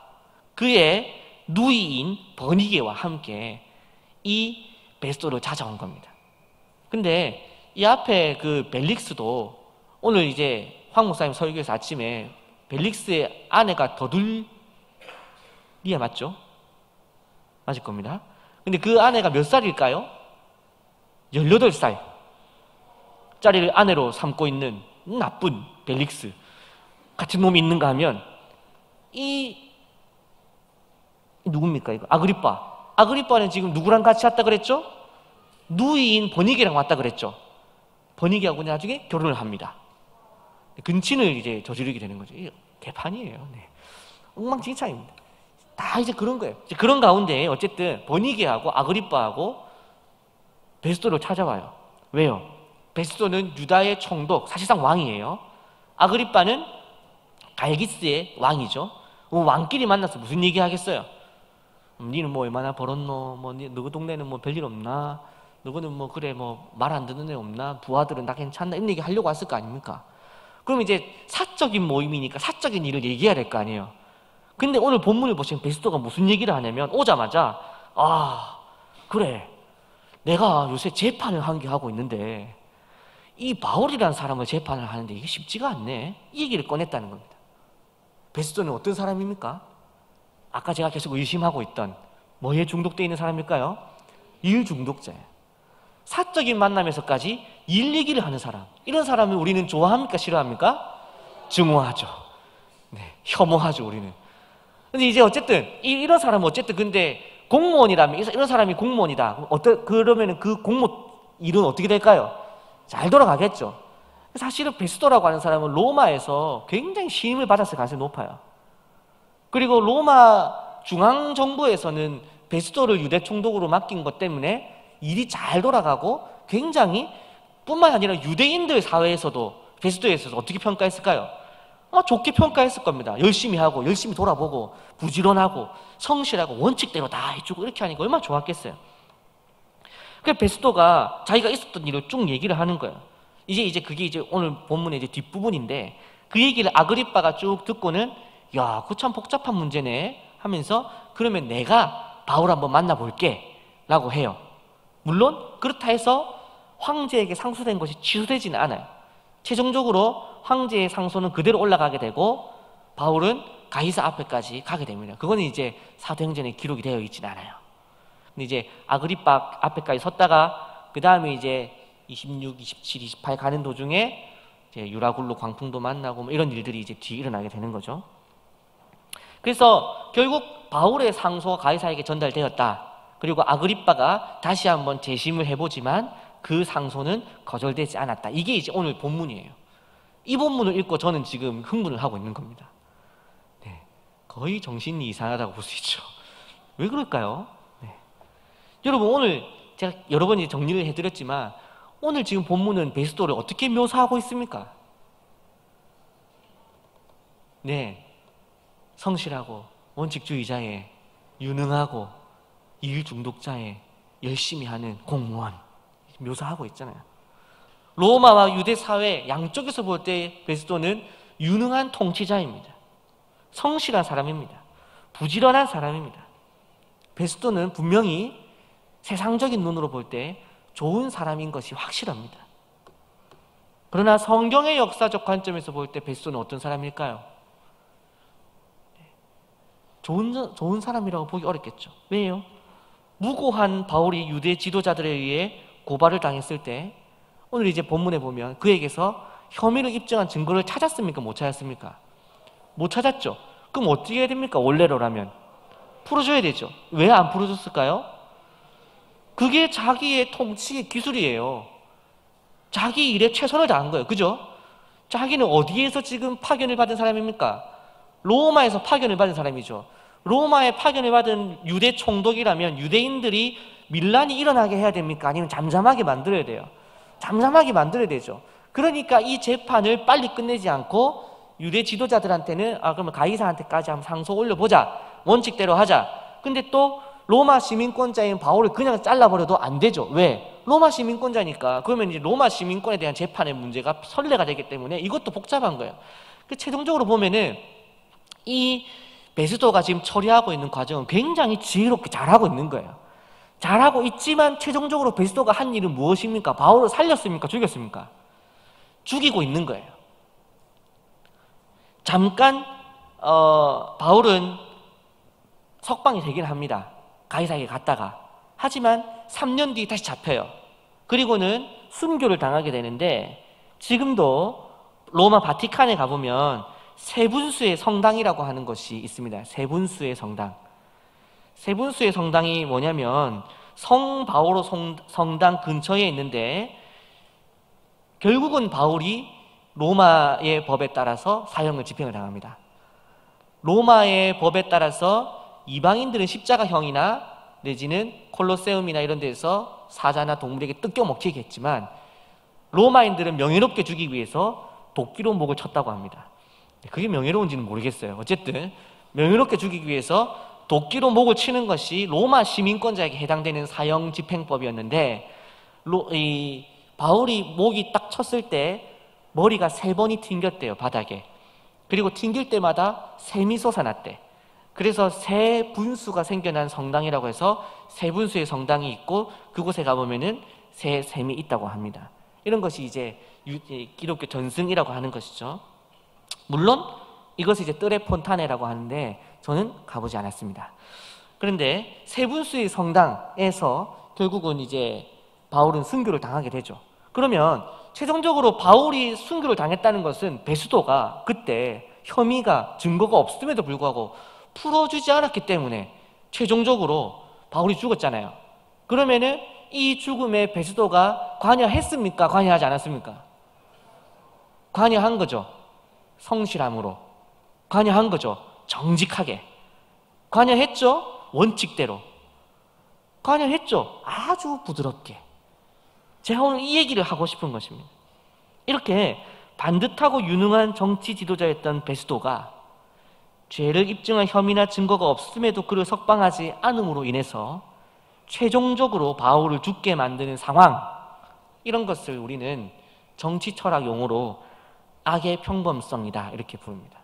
그의 누이인 버니게와 함께 이 베스도를 찾아온 겁니다. 근데 이 앞에 그 벨릭스도 오늘 이제 황 목사님 설교에서 아침에 벨릭스의 아내가 더둘리아 맞죠? 맞을 겁니다. 근데 그 아내가 몇 살일까요? 18살 짜리를 아내로 삼고 있는 나쁜 벨릭스 같은 놈이 있는가 하면 누굽니까 이거? 아그리빠는 지금 누구랑 같이 왔다 그랬죠? 누이인 버니게랑 왔다 그랬죠. 버니게하고 나중에 결혼을 합니다. 근친을 이제 저지르게 되는 거죠. 이게 개판이에요. 네. 엉망진창입니다. 다 이제 그런 거예요. 이제 그런 가운데 어쨌든 버니게하고 아그리빠하고 베스도를 찾아와요. 왜요? 베스도는 유다의 총독, 사실상 왕이에요. 아그리빠는 갈기스의 왕이죠. 왕끼리 만나서 무슨 얘기 하겠어요? 니는 뭐 얼마나 벌었노? 뭐 너희 동네는 뭐 별일 없나? 너희는 뭐 그래 뭐 말 안 듣는 애 없나? 부하들은 다 괜찮나? 이런 얘기 하려고 왔을 거 아닙니까? 그럼 이제 사적인 모임이니까 사적인 일을 얘기해야 될 거 아니에요. 근데 오늘 본문을 보시면 베스도가 무슨 얘기를 하냐면 오자마자 그래 내가 요새 재판을 한 개 하고 있는데 이 바울이라는 사람을 재판을 하는데 이게 쉽지가 않네. 이 얘기를 꺼냈다는 겁니다. 베스도는 어떤 사람입니까? 아까 제가 계속 의심하고 있던 뭐에 중독되어 있는 사람일까요? 일 중독자예요. 사적인 만남에서까지 일 얘기를 하는 사람, 이런 사람을 우리는 좋아합니까? 싫어합니까? 증오하죠. 네, 혐오하죠 우리는. 근데 이제 어쨌든 이런 사람은 어쨌든 근데 공무원이라면 이런 사람이 공무원이다. 그러면은 그 공무 일은 어떻게 될까요? 잘 돌아가겠죠. 사실은 베스도라고 하는 사람은 로마에서 굉장히 신임을 받았을 가능성이 높아요. 그리고 로마 중앙정부에서는 베스도를 유대 총독으로 맡긴 것 때문에 일이 잘 돌아가고 굉장히 뿐만 아니라 유대인들 사회에서도 베스도에 있어서 어떻게 평가했을까요? 좋게 평가했을 겁니다. 열심히 하고 열심히 돌아보고 부지런하고 성실하고 원칙대로 다 해주고 이렇게 하니까 얼마나 좋았겠어요. 그래서 베스도가 자기가 있었던 일을 쭉 얘기를 하는 거예요. 이제 그게 이제 오늘 본문의 이제 뒷부분인데 그 얘기를 아그리빠가 쭉 듣고는 야, 그거 참 복잡한 문제네 하면서 그러면 내가 바울 한번 만나볼게 라고 해요. 물론 그렇다 해서 황제에게 상소된 것이 취소되지는 않아요. 최종적으로 황제의 상소는 그대로 올라가게 되고 바울은 가이사 앞에까지 가게 됩니다. 그거는 이제 사도행전에 기록이 되어 있지는 않아요. 근데 이제 아그리빠 앞에까지 섰다가 그 다음에 이제 26, 27, 28 가는 도중에 이제 유라굴로 광풍도 만나고 뭐 이런 일들이 이제 뒤에 일어나게 되는 거죠. 그래서 결국 바울의 상소가 가이사에게 전달되었다. 그리고 아그리빠가 다시 한번 재심을 해보지만 그 상소는 거절되지 않았다. 이게 이제 오늘 본문이에요. 이 본문을 읽고 저는 지금 흥분을 하고 있는 겁니다. 네, 거의 정신이 이상하다고 볼 수 있죠. 왜 그럴까요? 네. 여러분 오늘 제가 여러 번 정리를 해드렸지만 오늘 지금 본문은 베스도를 어떻게 묘사하고 있습니까? 네, 성실하고 원칙주의자의 유능하고 일 중독자의 열심히 하는 공무원 묘사하고 있잖아요. 로마와 유대 사회 양쪽에서 볼 때 베스도는 유능한 통치자입니다. 성실한 사람입니다. 부지런한 사람입니다. 베스도는 분명히 세상적인 눈으로 볼 때 좋은 사람인 것이 확실합니다. 그러나 성경의 역사적 관점에서 볼 때 베스도는 어떤 사람일까요? 좋은 사람이라고 보기 어렵겠죠. 왜요? 무고한 바울이 유대 지도자들에 의해 고발을 당했을 때 오늘 이제 본문에 보면 그에게서 혐의를 입증한 증거를 찾았습니까? 못 찾았습니까? 못 찾았죠. 그럼 어떻게 해야 됩니까? 원래로라면 풀어줘야 되죠. 왜 안 풀어줬을까요? 그게 자기의 통치의 기술이에요. 자기 일에 최선을 다한 거예요. 그죠? 자기는 어디에서 지금 파견을 받은 사람입니까? 로마에서 파견을 받은 사람이죠. 로마에 파견을 받은 유대 총독이라면 유대인들이 밀란이 일어나게 해야 됩니까? 아니면 잠잠하게 만들어야 돼요? 잠잠하게 만들어야 되죠. 그러니까 이 재판을 빨리 끝내지 않고 유대 지도자들한테는 그러면 가이사한테까지 한번 상소 올려보자. 원칙대로 하자. 근데 또 로마 시민권자인 바울을 그냥 잘라버려도 안 되죠. 왜? 로마 시민권자니까. 그러면 이제 로마 시민권에 대한 재판의 문제가 선례가 되기 때문에 이것도 복잡한 거예요. 최종적으로 보면은 이 베스도가 지금 처리하고 있는 과정은 굉장히 지혜롭게 잘하고 있는 거예요. 잘하고 있지만 최종적으로 베스도가 한 일은 무엇입니까? 바울을 살렸습니까? 죽였습니까? 죽이고 있는 거예요. 잠깐 바울은 석방이 되긴 합니다. 가이사에게 갔다가. 하지만 3년 뒤 다시 잡혀요. 그리고는 순교를 당하게 되는데 지금도 로마 바티칸에 가보면 세분수의 성당이라고 하는 것이 있습니다. 세분수의 성당. 세분수의 성당이 뭐냐면 성 바오로 성당 근처에 있는데 결국은 바울이 로마의 법에 따라서 사형을 집행을 당합니다. 로마의 법에 따라서 이방인들은 십자가형이나 내지는 콜로세움이나 이런 데서 사자나 동물에게 뜯겨 먹히게 했지만 로마인들은 명예롭게 죽이기 위해서 도끼로 목을 쳤다고 합니다. 그게 명예로운지는 모르겠어요. 어쨌든 명예롭게 죽이기 위해서 도끼로 목을 치는 것이 로마 시민권자에게 해당되는 사형 집행법이었는데 바울이 목이 딱 쳤을 때 머리가 3번이 튕겼대요, 바닥에. 그리고 튕길 때마다 샘이 솟아났대. 그래서 세 분수가 생겨난 성당이라고 해서 세 분수의 성당이 있고 그곳에 가보면은 새 샘이 있다고 합니다. 이런 것이 이제 기독교 전승이라고 하는 것이죠. 물론 이것이 이제 뜰레 폰타네라고 하는데 저는 가보지 않았습니다. 그런데 세 분수의 성당에서 결국은 이제 바울은 순교를 당하게 되죠. 그러면 최종적으로 바울이 순교를 당했다는 것은 베스도가 그때 혐의가 증거가 없음에도 불구하고 풀어주지 않았기 때문에 최종적으로 바울이 죽었잖아요. 그러면은 이 죽음에 베스도가 관여했습니까? 관여하지 않았습니까? 관여한 거죠. 성실함으로 관여한 거죠. 정직하게 관여했죠. 원칙대로 관여했죠. 아주 부드럽게. 제가 오늘 이 얘기를 하고 싶은 것입니다. 이렇게 반듯하고 유능한 정치 지도자였던 베스도가 죄를 입증할 혐의나 증거가 없음에도 그를 석방하지 않음으로 인해서 최종적으로 바울을 죽게 만드는 상황, 이런 것을 우리는 정치 철학 용어로 악의 평범성이다 이렇게 부릅니다.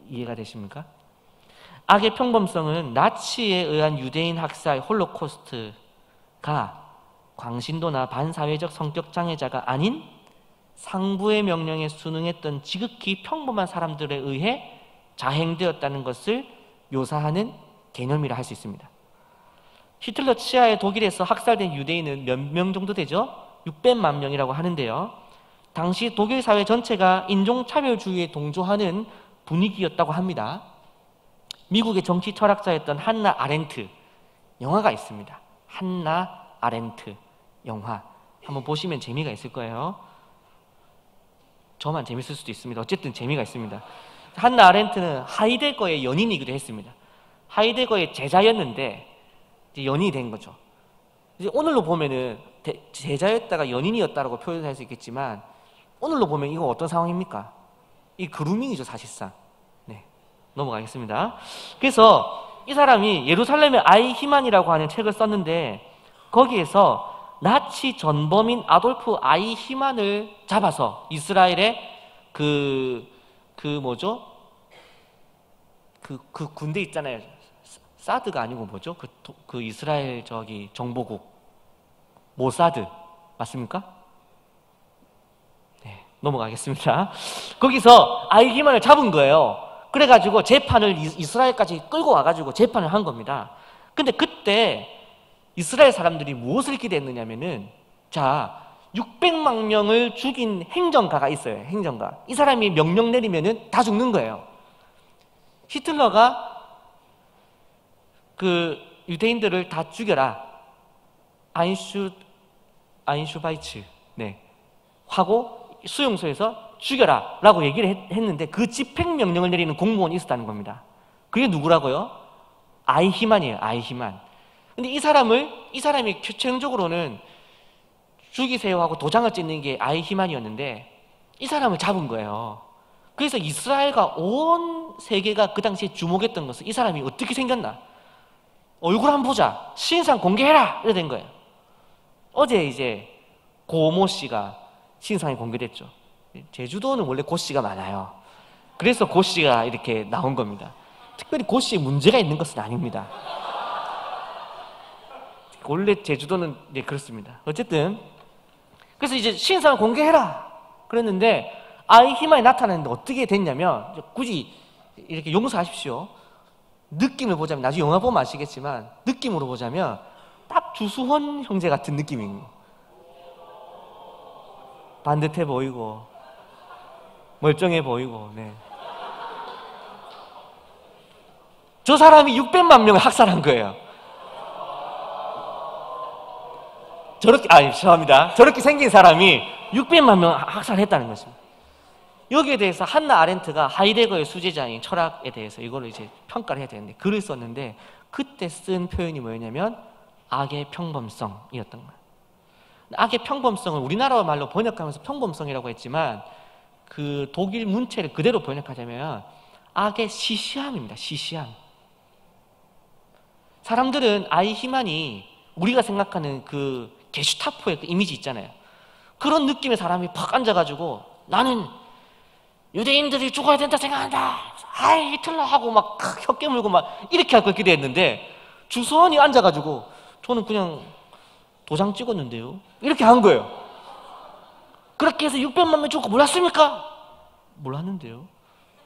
이해가 되십니까? 악의 평범성은 나치에 의한 유대인 학살 홀로코스트가 광신도나 반사회적 성격 장애자가 아닌 상부의 명령에 순응했던 지극히 평범한 사람들에 의해 자행되었다는 것을 묘사하는 개념이라 할 수 있습니다. 히틀러 치하의 독일에서 학살된 유대인은 몇 명 정도 되죠? 600만 명이라고 하는데요. 당시 독일 사회 전체가 인종차별주의에 동조하는 분위기였다고 합니다. 미국의 정치 철학자였던 한나 아렌트 영화가 있습니다. 한나 아렌트 영화 한번 보시면 재미가 있을 거예요. 저만 재밌을 수도 있습니다. 어쨌든 재미가 있습니다. 한나 아렌트는 하이데거의 연인이기도 했습니다. 하이데거의 제자였는데 이제 연인이 된 거죠. 이제 오늘로 보면은 제자였다가 연인이었다라고 표현할 수 있겠지만 오늘로 보면 이거 어떤 상황입니까? 이 그루밍이죠, 사실상. 네, 넘어가겠습니다. 그래서 이 사람이 예루살렘의 아이 히만이라고 하는 책을 썼는데 거기에서 나치 전범인 아돌프 아이 히만을 잡아서 이스라엘의 그 군대 있잖아요. 사드가 아니고 뭐죠? 그 이스라엘 정보국 모사드 맞습니까? 네, 넘어가겠습니다. 거기서 아이 히만을 잡은 거예요. 그래가지고 재판을 이스라엘까지 끌고 와가지고 재판을 한 겁니다. 근데 그때 이스라엘 사람들이 무엇을 기대했느냐면은 600만 명을 죽인 행정가가 있어요. 행정가. 이 사람이 명령 내리면은 다 죽는 거예요. 히틀러가 그 유대인들을 다 죽여라. 아인슈바이츠. 네. 하고 수용소에서 죽여라 라고 얘기를 했는데 그 집행명령을 내리는 공무원이 있었다는 겁니다. 그게 누구라고요? 아이히만이에요. 아이히만. 근데 이 사람이 최종적으로는 죽이세요 하고 도장을 찍는 게 아이히만이었는데 이 사람을 잡은 거예요. 그래서 이스라엘과 온 세계가 그 당시에 주목했던 것은 이 사람이 어떻게 생겼나? 얼굴 한번 보자. 신상 공개해라! 이래 된 거예요. 어제 이제 고모 씨가 신상이 공개됐죠. 제주도는 원래 고 씨가 많아요. 그래서 고 씨가 이렇게 나온 겁니다. 특별히 고 씨에 문제가 있는 것은 아닙니다. 원래 제주도는 네, 그렇습니다. 어쨌든 그래서 이제 신상을 공개해라 그랬는데 아이히만이 나타났는데 어떻게 됐냐면 굳이 이렇게 용서하십시오. 느낌을 보자면 나중에 영화 보면 아시겠지만 느낌으로 보자면 딱 주수헌 형제 같은 느낌인 거예요. 반듯해 보이고 멀쩡해 보이고. 네. 저 사람이 600만 명을 학살한 거예요. 죄송합니다. 저렇게 생긴 사람이 600만 명 학살했다는 것입니다. 여기에 대해서 한나 아렌트가 하이데거의 수제자인 철학에 대해서 이거를 이제 평가를 해야 되는데 글을 썼는데 그때 쓴 표현이 뭐였냐면 악의 평범성이었던 거예요. 악의 평범성을 우리나라 말로 번역하면서 평범성이라고 했지만 그 독일 문체를 그대로 번역하자면 악의 시시함입니다. 시시함. 사람들은 아이히만이 우리가 생각하는 그 게슈타포의 그 이미지 있잖아요. 그런 느낌의 사람이 팍 앉아가지고 나는 유대인들이 죽어야 된다 생각한다. 아이 히틀러 하고 막 혀 깨물고 막 이렇게 할 걸 기대했는데 주선이 앉아가지고 저는 그냥 도장 찍었는데요. 이렇게 한 거예요. 그렇게 해서 600만 명 죽고 몰랐습니까? 몰랐는데요.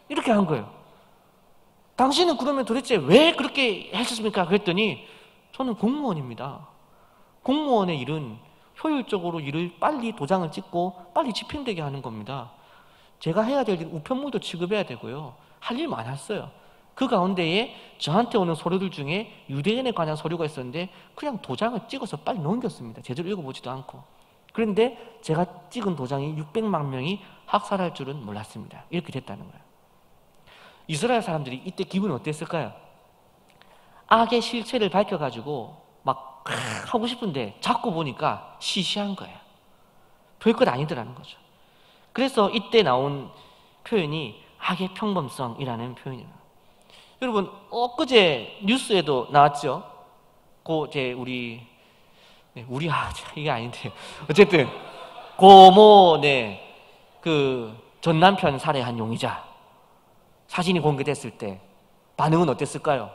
이렇게 한 거예요. 당신은 그러면 도대체 왜 그렇게 했었습니까? 그랬더니 저는 공무원입니다. 공무원의 일은 효율적으로 일을 빨리 도장을 찍고 빨리 집행되게 하는 겁니다. 제가 해야 될 일 우편물도 취급해야 되고요. 할 일 많았어요. 그 가운데에 저한테 오는 서류들 중에 유대인에 관한 서류가 있었는데 그냥 도장을 찍어서 빨리 넘겼습니다. 제대로 읽어보지도 않고. 그런데 제가 찍은 도장이 600만 명이 학살할 줄은 몰랐습니다. 이렇게 됐다는 거예요. 이스라엘 사람들이 이때 기분이 어땠을까요? 악의 실체를 밝혀가지고 막 하고 싶은데 자꾸 보니까 시시한 거예요. 별것 아니더라는 거죠. 그래서 이때 나온 표현이 악의 평범성이라는 표현이에요. 여러분 엊그제 뉴스에도 나왔죠. 이제 우리 이게 아닌데 어쨌든 고모 그 전 남편 살해한 용의자 사진이 공개됐을 때 반응은 어땠을까요?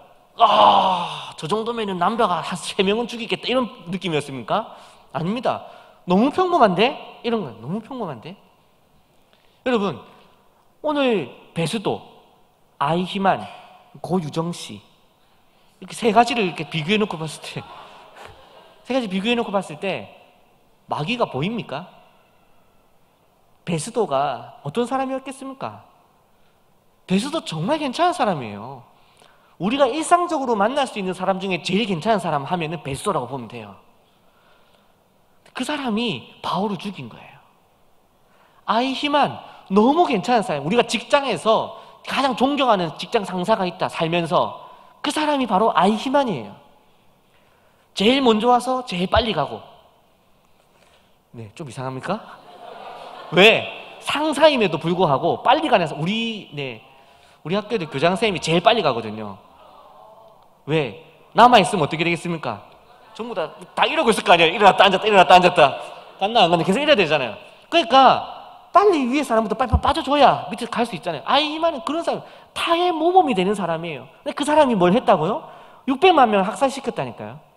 저 정도면은 남자가 한 3명은 죽이겠다 이런 느낌이었습니까? 아닙니다. 너무 평범한데? 이런 거예요. 너무 평범한데? 여러분 오늘 배수도, 아이히만, 고유정씨 이렇게 세 가지를 이렇게 비교해놓고 봤을 때 세 가지 비교해놓고 봤을 때 마귀가 보입니까? 배수도가 어떤 사람이었겠습니까? 배수도 정말 괜찮은 사람이에요. 우리가 일상적으로 만날 수 있는 사람 중에 제일 괜찮은 사람 하면은 배수도라고 보면 돼요. 그 사람이 바울을 죽인 거예요. 아이히만 너무 괜찮은 사람, 우리가 직장에서 가장 존경하는 직장 상사가 있다 살면서 그 사람이 바로 아이히만이에요. 제일 먼저 와서 제일 빨리 가고. 네, 좀 이상합니까? 왜? 상사임에도 불구하고 빨리 가면서 우리 학교도 교장 선생님이 제일 빨리 가거든요. 왜? 남아있으면 어떻게 되겠습니까? 전부 다 이러고 있을 거 아니에요. 일어났다 앉았다 일어났다 앉았다 갔나 안 갔나 계속 이래야 되잖아요. 그러니까 빨리 위에 사람부터 빨리 빠져줘야 밑에 갈 수 있잖아요. 아이히만은 그런 사람, 타의 모범이 되는 사람이에요. 근데 그 사람이 뭘 했다고요? 600만 명을 학살시켰다니까요.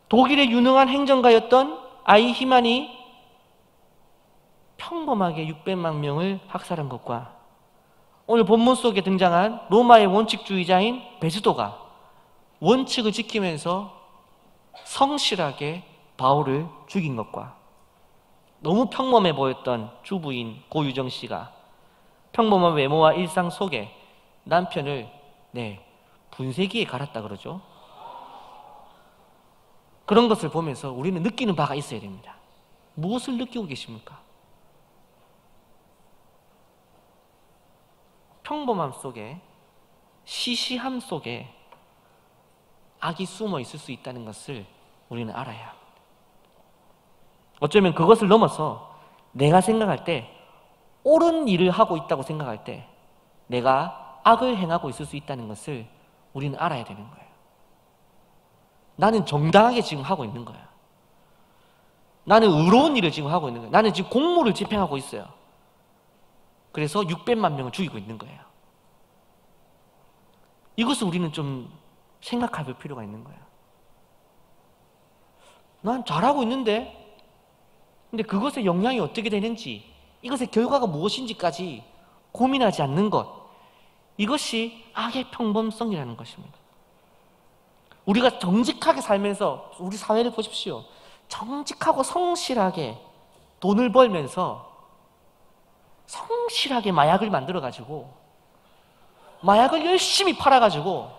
독일의 유능한 행정가였던 아이히만이 평범하게 600만 명을 학살한 것과 오늘 본문 속에 등장한 로마의 원칙주의자인 베스도가 원칙을 지키면서 성실하게 바울을 죽인 것과 너무 평범해 보였던 주부인 고유정 씨가 평범한 외모와 일상 속에 남편을 분쇄기에 갈았다 그러죠. 그런 것을 보면서 우리는 느끼는 바가 있어야 됩니다. 무엇을 느끼고 계십니까? 평범함 속에, 시시함 속에 악이 숨어 있을 수 있다는 것을 우리는 알아야 합니다. 어쩌면 그것을 넘어서 내가 생각할 때 옳은 일을 하고 있다고 생각할 때 내가 악을 행하고 있을 수 있다는 것을 우리는 알아야 되는 거예요. 나는 정당하게 지금 하고 있는 거야. 나는 의로운 일을 지금 하고 있는 거야. 나는 지금 공무를 집행하고 있어요. 그래서 600만 명을 죽이고 있는 거예요. 이것을 우리는 좀 생각할 필요가 있는 거예요. 난 잘하고 있는데, 근데 그것의 영향이 어떻게 되는지, 이것의 결과가 무엇인지까지 고민하지 않는 것, 이것이 악의 평범성이라는 것입니다. 우리가 정직하게 살면서 우리 사회를 보십시오. 정직하고 성실하게 돈을 벌면서 성실하게 마약을 만들어가지고 마약을 열심히 팔아가지고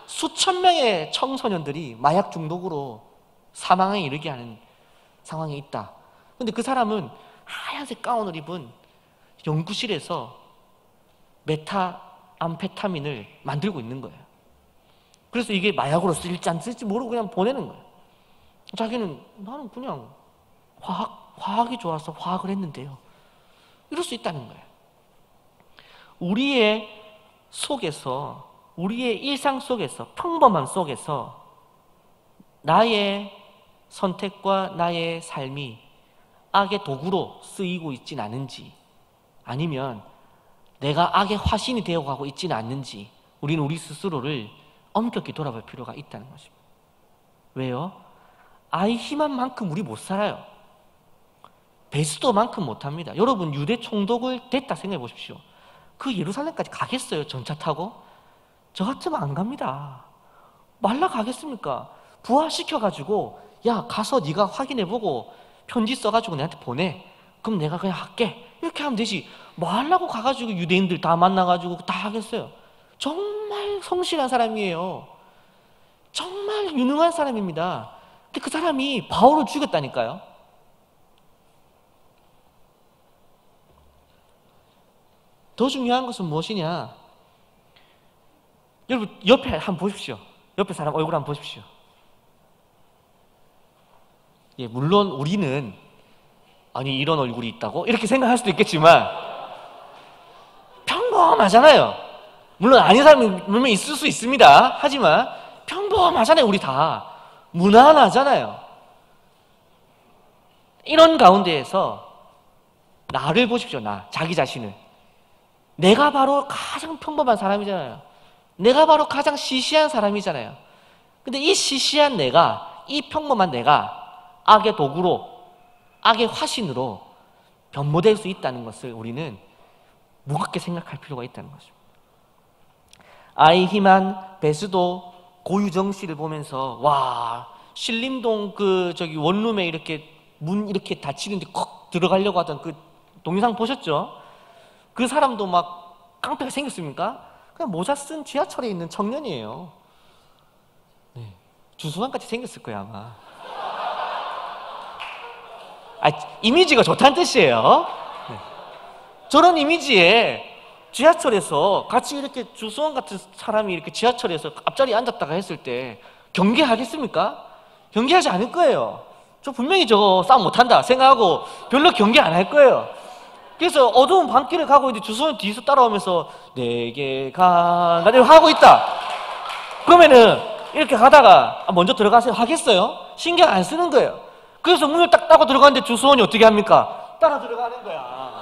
수천 명의 청소년들이 마약 중독으로 사망에 이르게 하는 상황에 있다. 그런데 그 사람은 하얀색 가운을 입은 연구실에서 암페타민을 만들고 있는 거예요. 그래서 이게 마약으로 쓸지 안 쓸지 모르고 그냥 보내는 거예요. 자기는 나는 그냥 화학이 좋아서 화학을 했는데요. 이럴 수 있다는 거예요. 우리의 속에서, 우리의 일상 속에서, 평범함 속에서 나의 선택과 나의 삶이 악의 도구로 쓰이고 있진 않은지, 아니면 내가 악의 화신이 되어가고 있지는 않는지 우리는 우리 스스로를 엄격히 돌아볼 필요가 있다는 것입니다. 왜요? 아이 희망만큼 우리 못 살아요. 베스도만큼 못합니다. 여러분 유대 총독을 됐다 생각해 보십시오. 그 예루살렘까지 가겠어요? 전차 타고? 저 같으면 안 갑니다. 말라 가겠습니까? 부하시켜가지고 야 가서 네가 확인해보고 편지 써가지고 내한테 보내. 그럼 내가 그냥 할게. 이렇게 하면 되지. 뭐 하려고 가가지고 유대인들 다 만나가지고 다 하겠어요? 정말 성실한 사람이에요. 정말 유능한 사람입니다. 근데 그 사람이 바울을 죽였다니까요. 더 중요한 것은 무엇이냐? 여러분 옆에 한번 보십시오. 옆에 사람 얼굴 한번 보십시오. 예, 물론 우리는 아니 이런 얼굴이 있다고? 이렇게 생각할 수도 있겠지만 평범하잖아요. 물론 아닌 사람이 물론 있을 수 있습니다. 하지만 평범하잖아요. 우리 다 무난하잖아요. 이런 가운데에서 나를 보십시오. 자기 자신을. 내가 바로 가장 평범한 사람이잖아요. 내가 바로 가장 시시한 사람이잖아요. 근데 이 시시한 내가, 이 평범한 내가 악의 도구로, 악의 화신으로 변모될 수 있다는 것을 우리는 무겁게 생각할 필요가 있다는 것입니다. 아이히만 베스도 고유정 씨를 보면서 와 신림동 그 저기 원룸에 이렇게 문 이렇게 닫히는데 콕 들어가려고 하던 그 동영상 보셨죠? 그 사람도 막 깡패가 생겼습니까? 그냥 모자 쓴 지하철에 있는 청년이에요. 네. 주소환같이 생겼을 거예요 아마. 이미지가 좋다는 뜻이에요. 네. 저런 이미지에 지하철에서 같이 이렇게 주소환 같은 사람이 이렇게 지하철에서 앞자리에 앉았다가 했을 때 경계하겠습니까? 경계하지 않을 거예요. 저 분명히 저거 싸움 못한다 생각하고 별로 경계 안 할 거예요. 그래서 어두운 밤길을 가고 있는데 주소환 뒤에서 따라오면서 내게 가나 하고 있다. 그러면은 이렇게 가다가 먼저 들어가세요 하겠어요? 신경 안 쓰는 거예요. 그래서 문을 딱 따고 들어가는데 주소원이 어떻게 합니까? 따라 들어가는 거야.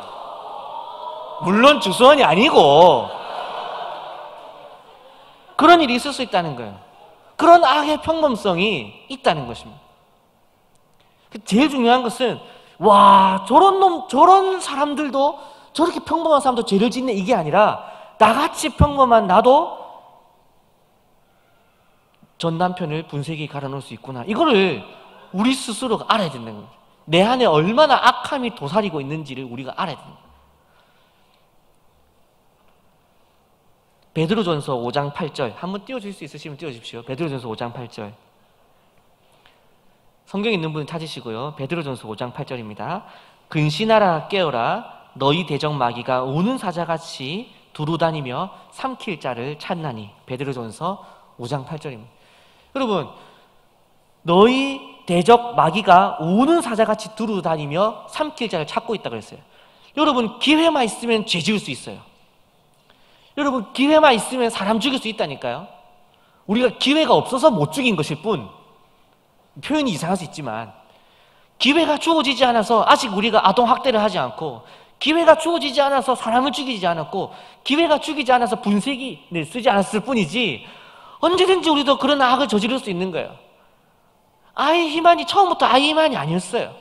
물론 주소원이 아니고 그런 일이 있을 수 있다는 거예요. 그런 악의 평범성이 있다는 것입니다. 제일 중요한 것은 와 저런 놈 저런 사람들도 저렇게 평범한 사람도 죄를 짓네 이게 아니라 나같이 평범한 나도 전 남편을 분쇄기에 갈아놓을 수 있구나. 이거를 우리 스스로가 알아야 된다는 거예요. 내 안에 얼마나 악함이 도사리고 있는지를 우리가 알아야 된다. 베드로전서 5장 8절 한번 띄워줄 수 있으시면 띄워주십시오. 베드로전서 5장 8절 성경 있는 분은 찾으시고요. 베드로전서 5장 8절입니다. 근신하라 깨어라 너희 대적 마귀가 우는 사자같이 두루다니며 삼킬 자를 찾나니. 베드로전서 5장 8절입니다. 여러분 너희 대적 마귀가 우는 사자같이 두루다니며 삼킬 자를 찾고 있다고 했어요. 여러분 기회만 있으면 죄 지을 수 있어요. 여러분 기회만 있으면 사람 죽일 수 있다니까요. 우리가 기회가 없어서 못 죽인 것일 뿐, 표현이 이상할 수 있지만 기회가 주어지지 않아서 아직 우리가 아동학대를 하지 않고, 기회가 주어지지 않아서 사람을 죽이지 않았고, 기회가 주기지 않아서 분쇄기를 쓰지 않았을 뿐이지 언제든지 우리도 그런 악을 저지를 수 있는 거예요. 아이히만이 처음부터 아이히만이 아니었어요.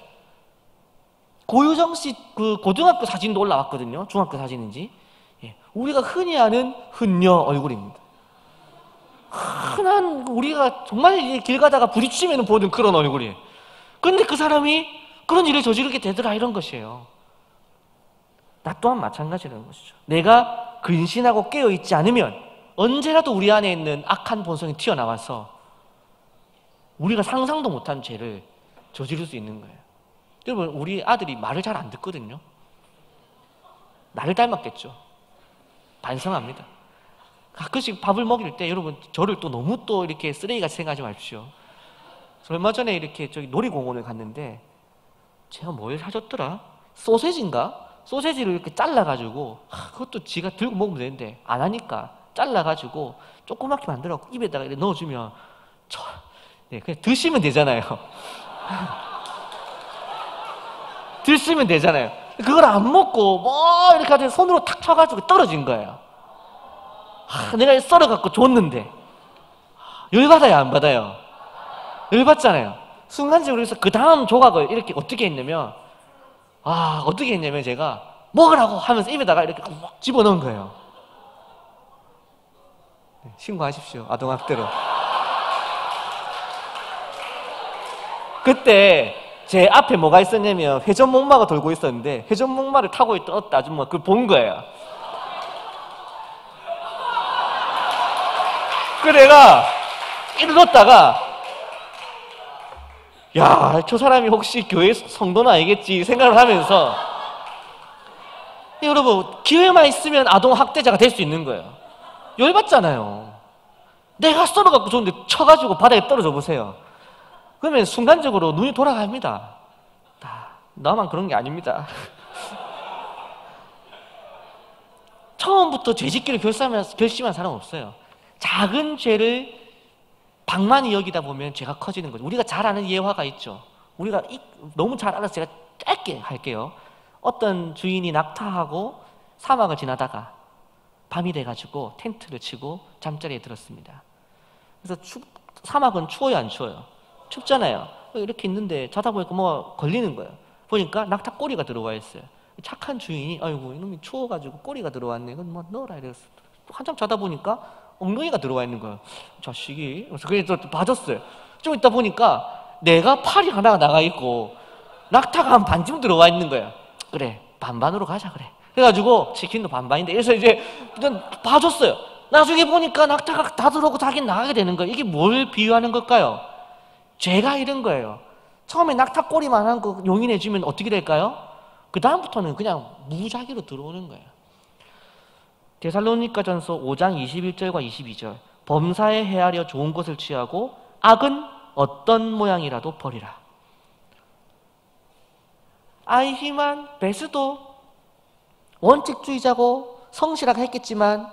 고유정 씨 그 고등학교 사진도 올라왔거든요. 중학교 사진인지. 우리가 흔히 아는 흔녀 얼굴입니다. 흔한 우리가 정말 길 가다가 부딪히면 보는 그런 얼굴이에요. 근데 그 사람이 그런 일을 저지르게 되더라 이런 것이에요. 나 또한 마찬가지라는 것이죠. 내가 근신하고 깨어있지 않으면 언제라도 우리 안에 있는 악한 본성이 튀어나와서 우리가 상상도 못한 죄를 저지를 수 있는 거예요. 여러분 우리 아들이 말을 잘 안 듣거든요. 나를 닮았겠죠. 반성합니다. 가끔씩 밥을 먹일 때 여러분 저를 또 너무 또 이렇게 쓰레기같이 생각하지 마십시오. 얼마 전에 이렇게 저기 놀이공원을 갔는데 제가 뭘 사줬더라? 소세지인가? 소세지를 이렇게 잘라가지고 그것도 지가 들고 먹으면 되는데 안 하니까 잘라가지고 조그맣게 만들어 입에다가 이렇게 넣어주면 네, 그냥 드시면 되잖아요. 드시면 되잖아요. 그걸 안 먹고 뭐 이렇게 하더니 손으로 탁 쳐가지고 떨어진 거예요. 내가 썰어갖고 줬는데 열받아요 안 받아요? 열받잖아요. 순간적으로 그래서 그 다음 조각을 이렇게 어떻게 했냐면 제가 먹으라고 하면서 입에다가 이렇게 막 집어넣은 거예요. 네, 신고하십시오. 아동학대로. 그때 제 앞에 뭐가 있었냐면 회전목마가 돌고 있었는데 회전목마를 타고 있던 어떤 아줌마가 그걸 본 거예요. 그 내가 이를 넣었다가 야, 저 사람이 혹시 교회 성도는 아니겠지 생각을 하면서 여러분 기회만 있으면 아동학대자가 될 수 있는 거예요. 열받잖아요. 내가 썰어갖고 줬는데 쳐가지고 바닥에 떨어져 보세요. 그러면 순간적으로 눈이 돌아갑니다. 나만 그런 게 아닙니다. 처음부터 죄짓기를 결심한 사람은 없어요. 작은 죄를 방만히 여기다 보면 죄가 커지는 거죠. 우리가 잘 아는 예화가 있죠. 우리가 너무 잘 알아서 제가 짧게 할게요. 어떤 주인이 낙타하고 사막을 지나다가 밤이 돼가지고 텐트를 치고 잠자리에 들었습니다. 그래서 사막은 추워요 안 추워요? 춥잖아요. 이렇게 있는데 자다 보니까 뭐가 걸리는 거예요. 보니까 낙타 꼬리가 들어와 있어요. 착한 주인이 아이고 이놈이 추워가지고 꼬리가 들어왔네. 이건 뭐 넣어라 이랬어. 한참 자다 보니까 엉덩이가 들어와 있는 거예요. 자식이. 그래서 봐줬어요. 좀 있다 보니까 내가 팔이 하나가 나가 있고 낙타가 한 반쯤 들어와 있는 거예요. 그래 반반으로 가자 그래. 그래가지고 치킨도 반반인데 그래서 이제 봐줬어요. 나중에 보니까 낙타가 다 들어오고 자기는 나가게 되는 거예요. 이게 뭘 비유하는 걸까요? 죄가 이런 거예요. 처음에 낙타 꼬리만 한 거 용인해주면 어떻게 될까요? 그 다음부터는 그냥 무작위로 들어오는 거예요. 데살로니가전서 5장 21절과 22절 범사에 헤아려 좋은 것을 취하고 악은 어떤 모양이라도 버리라. 아이히만 베스도 원칙주의자고 성실하게 했겠지만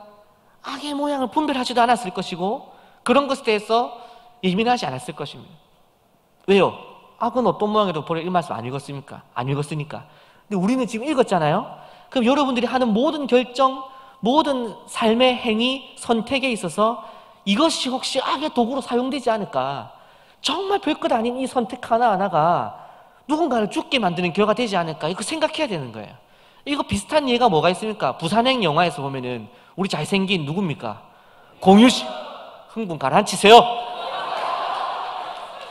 악의 모양을 분별하지도 않았을 것이고 그런 것에 대해서 예민하지 않았을 것입니다. 왜요? 악은 어떤 모양이라도 버리라 이 말씀 안 읽었습니까? 안 읽었으니까. 근데 우리는 지금 읽었잖아요. 그럼 여러분들이 하는 모든 결정, 모든 삶의 행위, 선택에 있어서 이것이 혹시 악의 도구로 사용되지 않을까? 정말 별것 아닌 이 선택 하나하나가 누군가를 죽게 만드는 결과가 되지 않을까? 이거 생각해야 되는 거예요. 이거 비슷한 예가 뭐가 있습니까? 부산행 영화에서 보면은 우리 잘생긴 누굽니까? 공유씨. 흥분 가라앉히세요.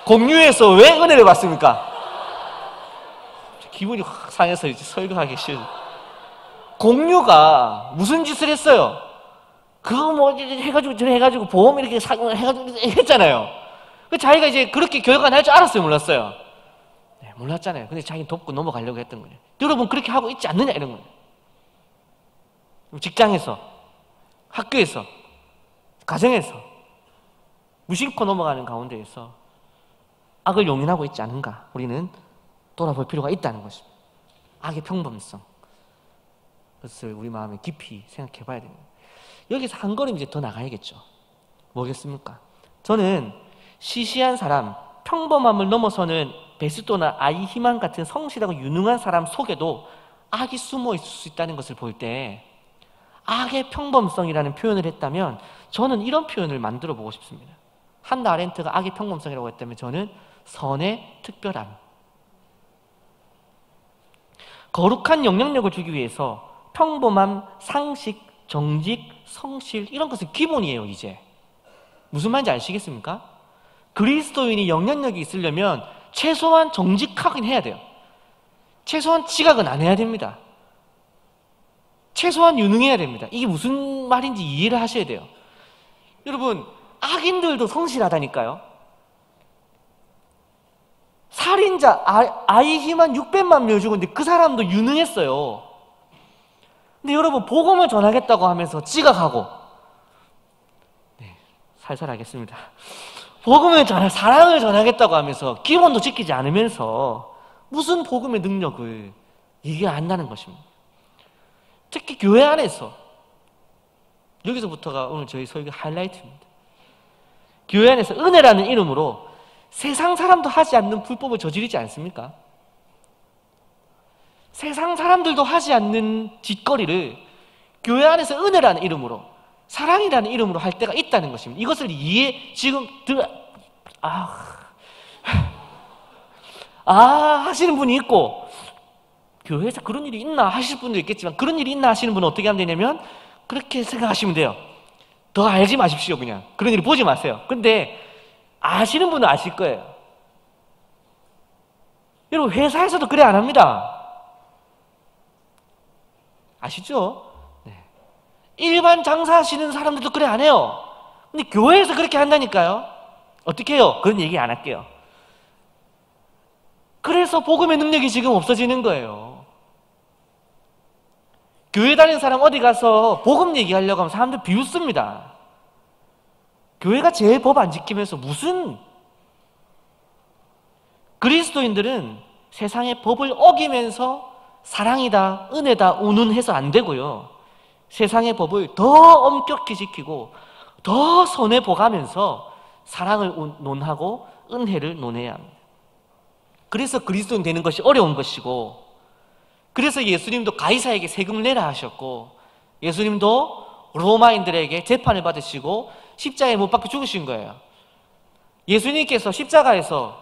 공유에서 왜 은혜를 받습니까? 기분이 확 상해서 이제 설교하기 싫어. 공유가 무슨 짓을 했어요? 그거 뭐 해가지고 저래 해가지고 보험 이렇게 해가지고 했잖아요. 그 자기가 이제 그렇게 결과가 날 줄 알았어요, 몰랐어요? 네, 몰랐잖아요. 근데 자기는 돕고 넘어가려고 했던 거예요. 여러분 그렇게 하고 있지 않느냐 이런 거예요. 직장에서, 학교에서, 가정에서 무심코 넘어가는 가운데에서 악을 용인하고 있지 않은가 우리는 돌아볼 필요가 있다는 것입니다. 악의 평범성, 그것을 우리 마음에 깊이 생각해 봐야 됩니다. 여기서 한 걸음 이제 더 나가야겠죠. 뭐겠습니까? 저는 시시한 사람, 평범함을 넘어서는 베스도나 아이히만 같은 성실하고 유능한 사람 속에도 악이 숨어 있을 수 있다는 것을 볼 때 악의 평범성이라는 표현을 했다면 저는 이런 표현을 만들어 보고 싶습니다. 한나 아렌트가 악의 평범성이라고 했다면 저는 선의 특별함, 거룩한 영향력을 주기 위해서 평범함, 상식, 정직, 성실 이런 것은 기본이에요. 이제 무슨 말인지 아시겠습니까? 그리스도인이 영향력이 있으려면 최소한 정직하긴 해야 돼요. 최소한 지각은 안 해야 됩니다. 최소한 유능해야 됩니다. 이게 무슨 말인지 이해를 하셔야 돼요. 여러분 악인들도 성실하다니까요. 살인자 아이히만 600만 명 죽었는데 그 사람도 유능했어요. 근데 여러분 복음을 전하겠다고 하면서 지각하고 살살 하겠습니다. 복음을 사랑을 전하겠다고 하면서 기본도 지키지 않으면서 무슨 복음의 능력을 이게 안다는 것입니다. 특히 교회 안에서, 여기서부터가 오늘 저희 설교 하이라이트입니다. 교회 안에서 은혜라는 이름으로 세상 사람도 하지 않는 불법을 저지르지 않습니까? 세상 사람들도 하지 않는 짓거리를 교회 안에서 은혜라는 이름으로, 사랑이라는 이름으로 할 때가 있다는 것입니다. 이것을 하시는 분이 있고, 교회에서 그런 일이 있나 하실 분도 있겠지만, 그런 일이 있나 하시는 분은 어떻게 하면 되냐면 그렇게 생각하시면 돼요. 더 알지 마십시오. 그냥 그런 일을 보지 마세요. 근데 아시는 분은 아실 거예요. 여러분, 회사에서도 그래 안 합니다. 아시죠? 네. 일반 장사하시는 사람들도 그래 안 해요. 근데 교회에서 그렇게 한다니까요. 어떻게 해요? 그런 얘기 안 할게요. 그래서 복음의 능력이 지금 없어지는 거예요. 교회 다니는 사람 어디 가서 복음 얘기하려고 하면 사람들 비웃습니다. 교회가 제일 법 안 지키면서 무슨, 그리스도인들은 세상의 법을 어기면서 사랑이다, 은혜다, 운운해서 안 되고요. 세상의 법을 더 엄격히 지키고 더 손해보가면서 사랑을 논하고 은혜를 논해야 합니다. 그래서 그리스도인 되는 것이 어려운 것이고, 그래서 예수님도 가이사에게 세금을 내라 하셨고, 예수님도 로마인들에게 재판을 받으시고 십자가에 못 박혀 죽으신 거예요. 예수님께서 십자가에서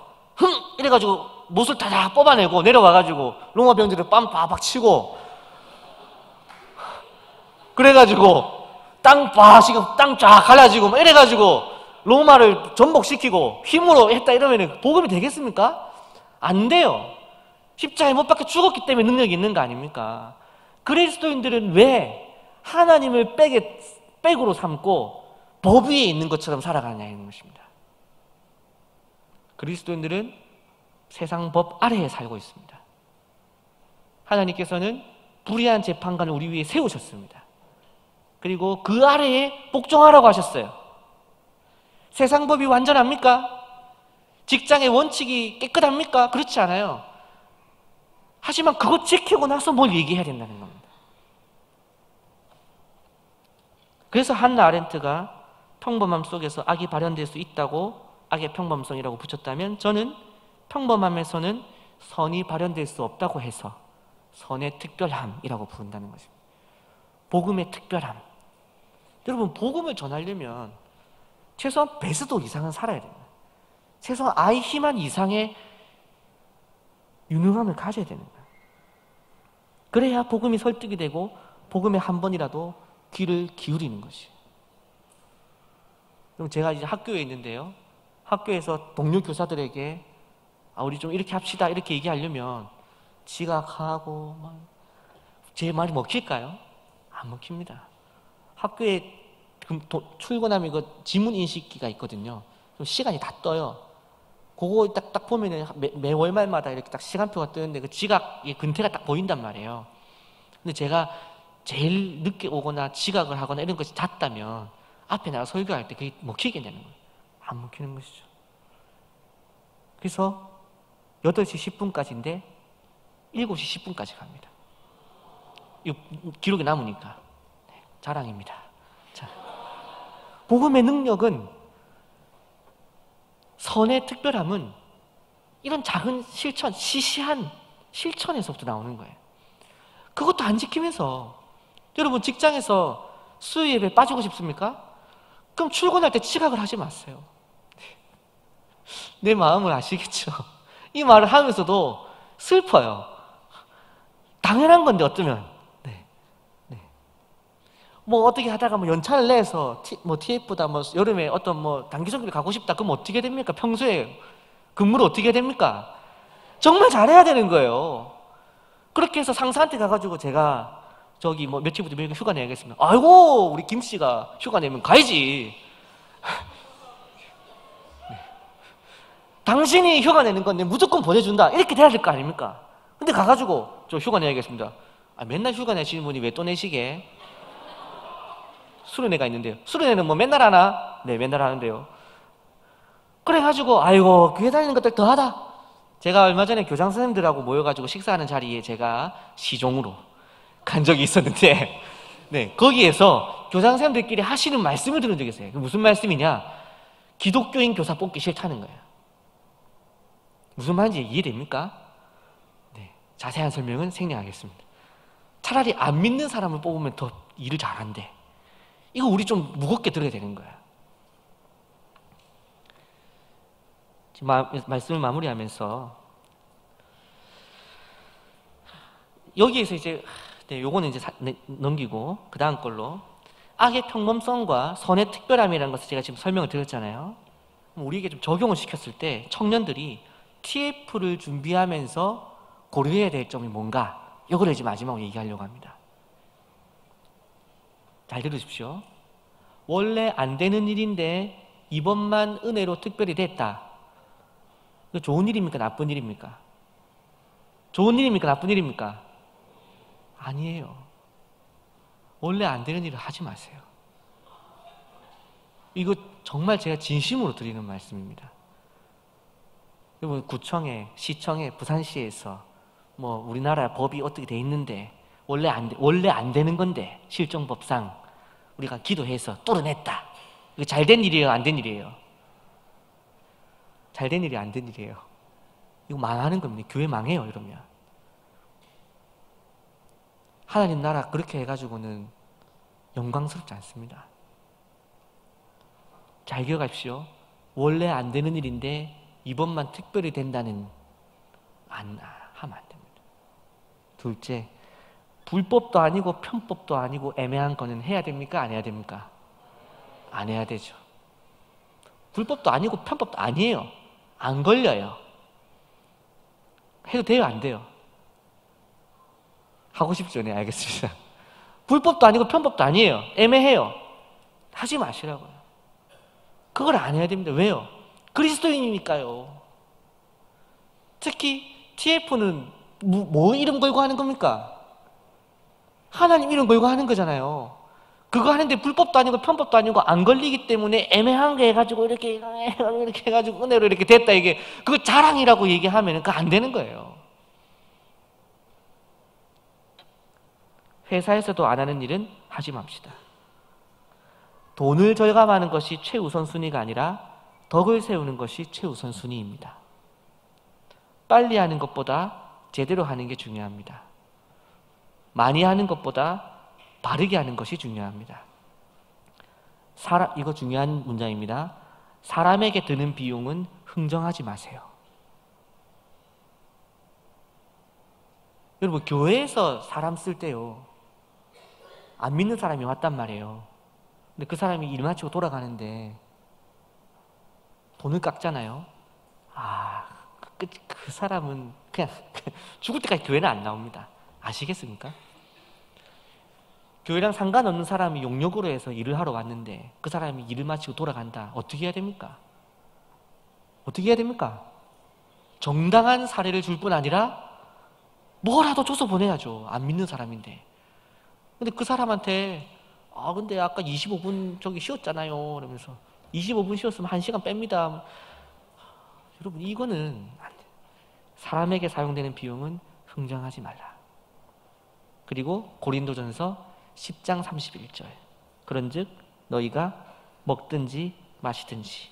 이래가지고 못을 다 뽑아내고 내려와가지고 로마 병들을 빰 빠박 치고, 그래가지고 땅 쫙 갈라지고 막 이래가지고 로마를 전복시키고 힘으로 했다 이러면 복음이 되겠습니까? 안 돼요. 십자가에 못 박혀 죽었기 때문에 능력이 있는 거 아닙니까? 그리스도인들은 왜 하나님을 백으로 삼고 법 위에 있는 것처럼 살아가냐는 것입니다. 그리스도인들은 세상 법 아래에 살고 있습니다. 하나님께서는 불의한 재판관을 우리 위에 세우셨습니다. 그리고 그 아래에 복종하라고 하셨어요. 세상 법이 완전합니까? 직장의 원칙이 깨끗합니까? 그렇지 않아요. 하지만 그거 지키고 나서 뭘 얘기해야 된다는 겁니다. 그래서 한나 아렌트가 평범함 속에서 악이 발현될 수 있다고 악의 평범성이라고 붙였다면, 저는 평범함에서는 선이 발현될 수 없다고 해서 선의 특별함이라고 부른다는 것입니다. 복음의 특별함. 여러분, 복음을 전하려면 최소한 베스도 이상은 살아야 됩니다. 최소한 아이히만 이상의 유능함을 가져야 되는 거예요. 그래야 복음이 설득이 되고 복음에 한 번이라도 귀를 기울이는 것이에요. 그럼 제가 이제 학교에 있는데요, 학교에서 동료 교사들에게 우리 좀 이렇게 합시다 이렇게 얘기하려면 지각하고 막 제 말이 먹힐까요? 안 먹힙니다. 학교에 출근하면 이거 지문 인식기가 있거든요. 시간이 다 떠요. 그거 딱 보면은 매월 말마다 이렇게 딱 시간표가 뜨는데 그 지각의 근태가 딱 보인단 말이에요. 근데 제가 제일 늦게 오거나 지각을 하거나 이런 것이 잦다면 앞에 나가 설교할 때 그게 먹히겠냐는 거예요. 안 먹히는 것이죠. 그래서 8시 10분까지인데 7시 10분까지 갑니다. 이 기록이 남으니까. 네, 자랑입니다. 자, 복음의 능력은, 선의 특별함은 이런 작은 실천, 시시한 실천에서부터 나오는 거예요. 그것도 안 지키면서, 여러분 직장에서 수요 예배 빠지고 싶습니까? 그럼 출근할 때 지각을 하지 마세요. 내 마음을 아시겠죠? 이 말을 하면서도 슬퍼요. 당연한 건데 어쩌면. 뭐 어떻게 하다가 뭐 연차를 내서 TF다 뭐 여름에 어떤 뭐 단기 선교를 가고 싶다. 그럼 어떻게 됩니까? 평소에 근무를 어떻게 해야 됩니까? 정말 잘해야 되는 거예요. 그렇게 해서 상사한테 가가지고 제가 저기 뭐 며칠부터 며칠 휴가 내야겠습니다. 아이고 우리 김 씨가 휴가 내면 가야지. 당신이 휴가 내는 건데 무조건 보내준다. 이렇게 돼야 될 거 아닙니까? 근데 가가지고 저 휴가 내야겠습니다. 맨날 휴가 내시는 분이 왜 또 내시게? 수련회가 있는데요. 수련회는 뭐 맨날 하나? 네, 맨날 하는데요. 그래가지고 아이고 교회 다니는 것들 더하다. 제가 얼마 전에 교장 선생님들하고 모여가지고 식사하는 자리에 제가 시종으로 간 적이 있었는데 네, 거기에서 교장 선생님들끼리 하시는 말씀을 들은 적이 있어요. 무슨 말씀이냐? 기독교인 교사 뽑기 싫다는 거예요. 무슨 말인지 이해됩니까? 네, 자세한 설명은 생략하겠습니다. 차라리 안 믿는 사람을 뽑으면 더 일을 잘한대. 이거 우리 좀 무겁게 들어야 되는 거야. 지금 말씀을 마무리하면서 여기에서 이제 네, 요거는 이제 넘기고 그 다음 걸로 악의 평범성과 선의 특별함이라는 것을 제가 지금 설명을 드렸잖아요. 우리에게 좀 적용을 시켰을 때 청년들이 TF를 준비하면서 고려해야 될 점이 뭔가, 이거를 이제 마지막으로 얘기하려고 합니다. 잘 들으십시오. 원래 안 되는 일인데 이번만 은혜로 특별히 됐다. 이거 좋은 일입니까? 나쁜 일입니까? 좋은 일입니까? 나쁜 일입니까? 아니에요. 원래 안 되는 일을 하지 마세요. 이거 정말 제가 진심으로 드리는 말씀입니다. 여러분, 구청에, 시청에, 부산시에서 뭐 우리나라 법이 어떻게 돼 있는데 원래 안 되는 건데 실정법상 우리가 기도해서 뚫어냈다. 이거 잘된 일이에요? 안 된 일이에요? 잘된 일이 안 된 일이에요. 이거 망하는 겁니다. 교회 망해요, 이러면. 하나님 나라 그렇게 해가지고는 영광스럽지 않습니다. 잘 기억하십시오. 원래 안 되는 일인데 이번만 특별히 된다는 하면 안 됩니다. 둘째, 불법도 아니고 편법도 아니고 애매한 거는 해야 됩니까? 안 해야 됩니까? 안 해야 되죠. 불법도 아니고 편법도 아니에요. 안 걸려요. 해도 돼요? 안 돼요? 하고 싶죠? 네, 알겠습니다. 불법도 아니고 편법도 아니에요. 애매해요. 하지 마시라고요. 그걸 안 해야 됩니다. 왜요? 그리스도인이니까요. 특히 TF는 뭐 이름 걸고 하는 겁니까? 하나님 이름 걸고 하는 거잖아요. 그거 하는데 불법도 아니고 편법도 아니고 안 걸리기 때문에 애매한 게 해가지고 이렇게 해가지고 은혜로 이렇게 됐다, 이게 그거 자랑이라고 얘기하면 그거 안 되는 거예요. 회사에서도 안 하는 일은 하지 맙시다. 돈을 절감하는 것이 최우선순위가 아니라 덕을 세우는 것이 최우선순위입니다. 빨리 하는 것보다 제대로 하는 게 중요합니다. 많이 하는 것보다 바르게 하는 것이 중요합니다. 이거 중요한 문장입니다. 사람에게 드는 비용은 흥정하지 마세요. 여러분, 교회에서 사람 쓸 때요, 안 믿는 사람이 왔단 말이에요. 근데 그 사람이 일 마치고 돌아가는데 돈을 깎잖아요. 그 사람은 그냥 죽을 때까지 교회는 안 나옵니다. 아시겠습니까? 교회랑 상관없는 사람이 용역으로 해서 일을 하러 왔는데 그 사람이 일을 마치고 돌아간다. 어떻게 해야 됩니까? 어떻게 해야 됩니까? 정당한 사례를 줄 뿐 아니라 뭐라도 줘서 보내야죠. 안 믿는 사람인데. 근데 그 사람한테 근데 아까 25분 저기 쉬었잖아요. 그러면서 25분 쉬었으면 1시간 뺍니다. 여러분, 이거는 안 돼요. 사람에게 사용되는 비용은 흥정하지 말라. 그리고 고린도전서 10장 31절. 그런즉 너희가 먹든지 마시든지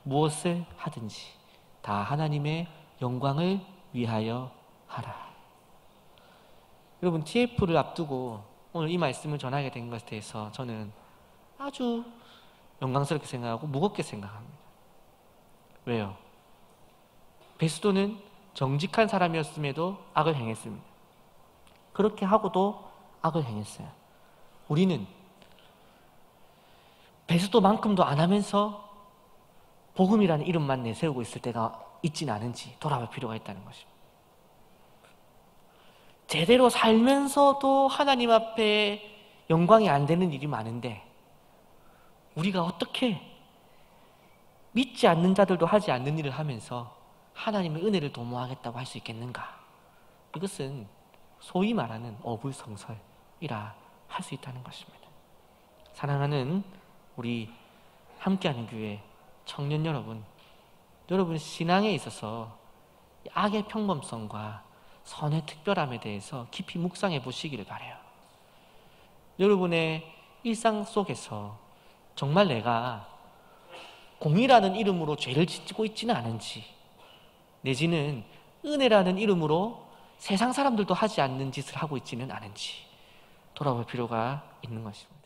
무엇을 하든지 다 하나님의 영광을 위하여 하라. 여러분, TF를 앞두고 오늘 이 말씀을 전하게 된 것에 대해서 저는 아주 영광스럽게 생각하고 무겁게 생각합니다. 왜요? 베스도는 정직한 사람이었음에도 악을 행했습니다. 그렇게 하고도 악을 행했어요. 우리는 베스도만큼도 안 하면서 복음이라는 이름만 내세우고 있을 때가 있지는 않은지 돌아볼 필요가 있다는 것입니다. 제대로 살면서도 하나님 앞에 영광이 안 되는 일이 많은데 우리가 어떻게 믿지 않는 자들도 하지 않는 일을 하면서 하나님의 은혜를 도모하겠다고 할 수 있겠는가? 이것은 소위 말하는 어불성설이라 할 수 있다는 것입니다. 사랑하는 우리 함께하는 교회 청년 여러분, 여러분 신앙에 있어서 악의 평범성과 선의 특별함에 대해서 깊이 묵상해 보시기를 바라요. 여러분의 일상 속에서 정말 내가 공의라는 이름으로 죄를 짓고 있지는 않은지, 내지는 은혜라는 이름으로 세상 사람들도 하지 않는 짓을 하고 있지는 않은지 돌아볼 필요가 있는 것입니다.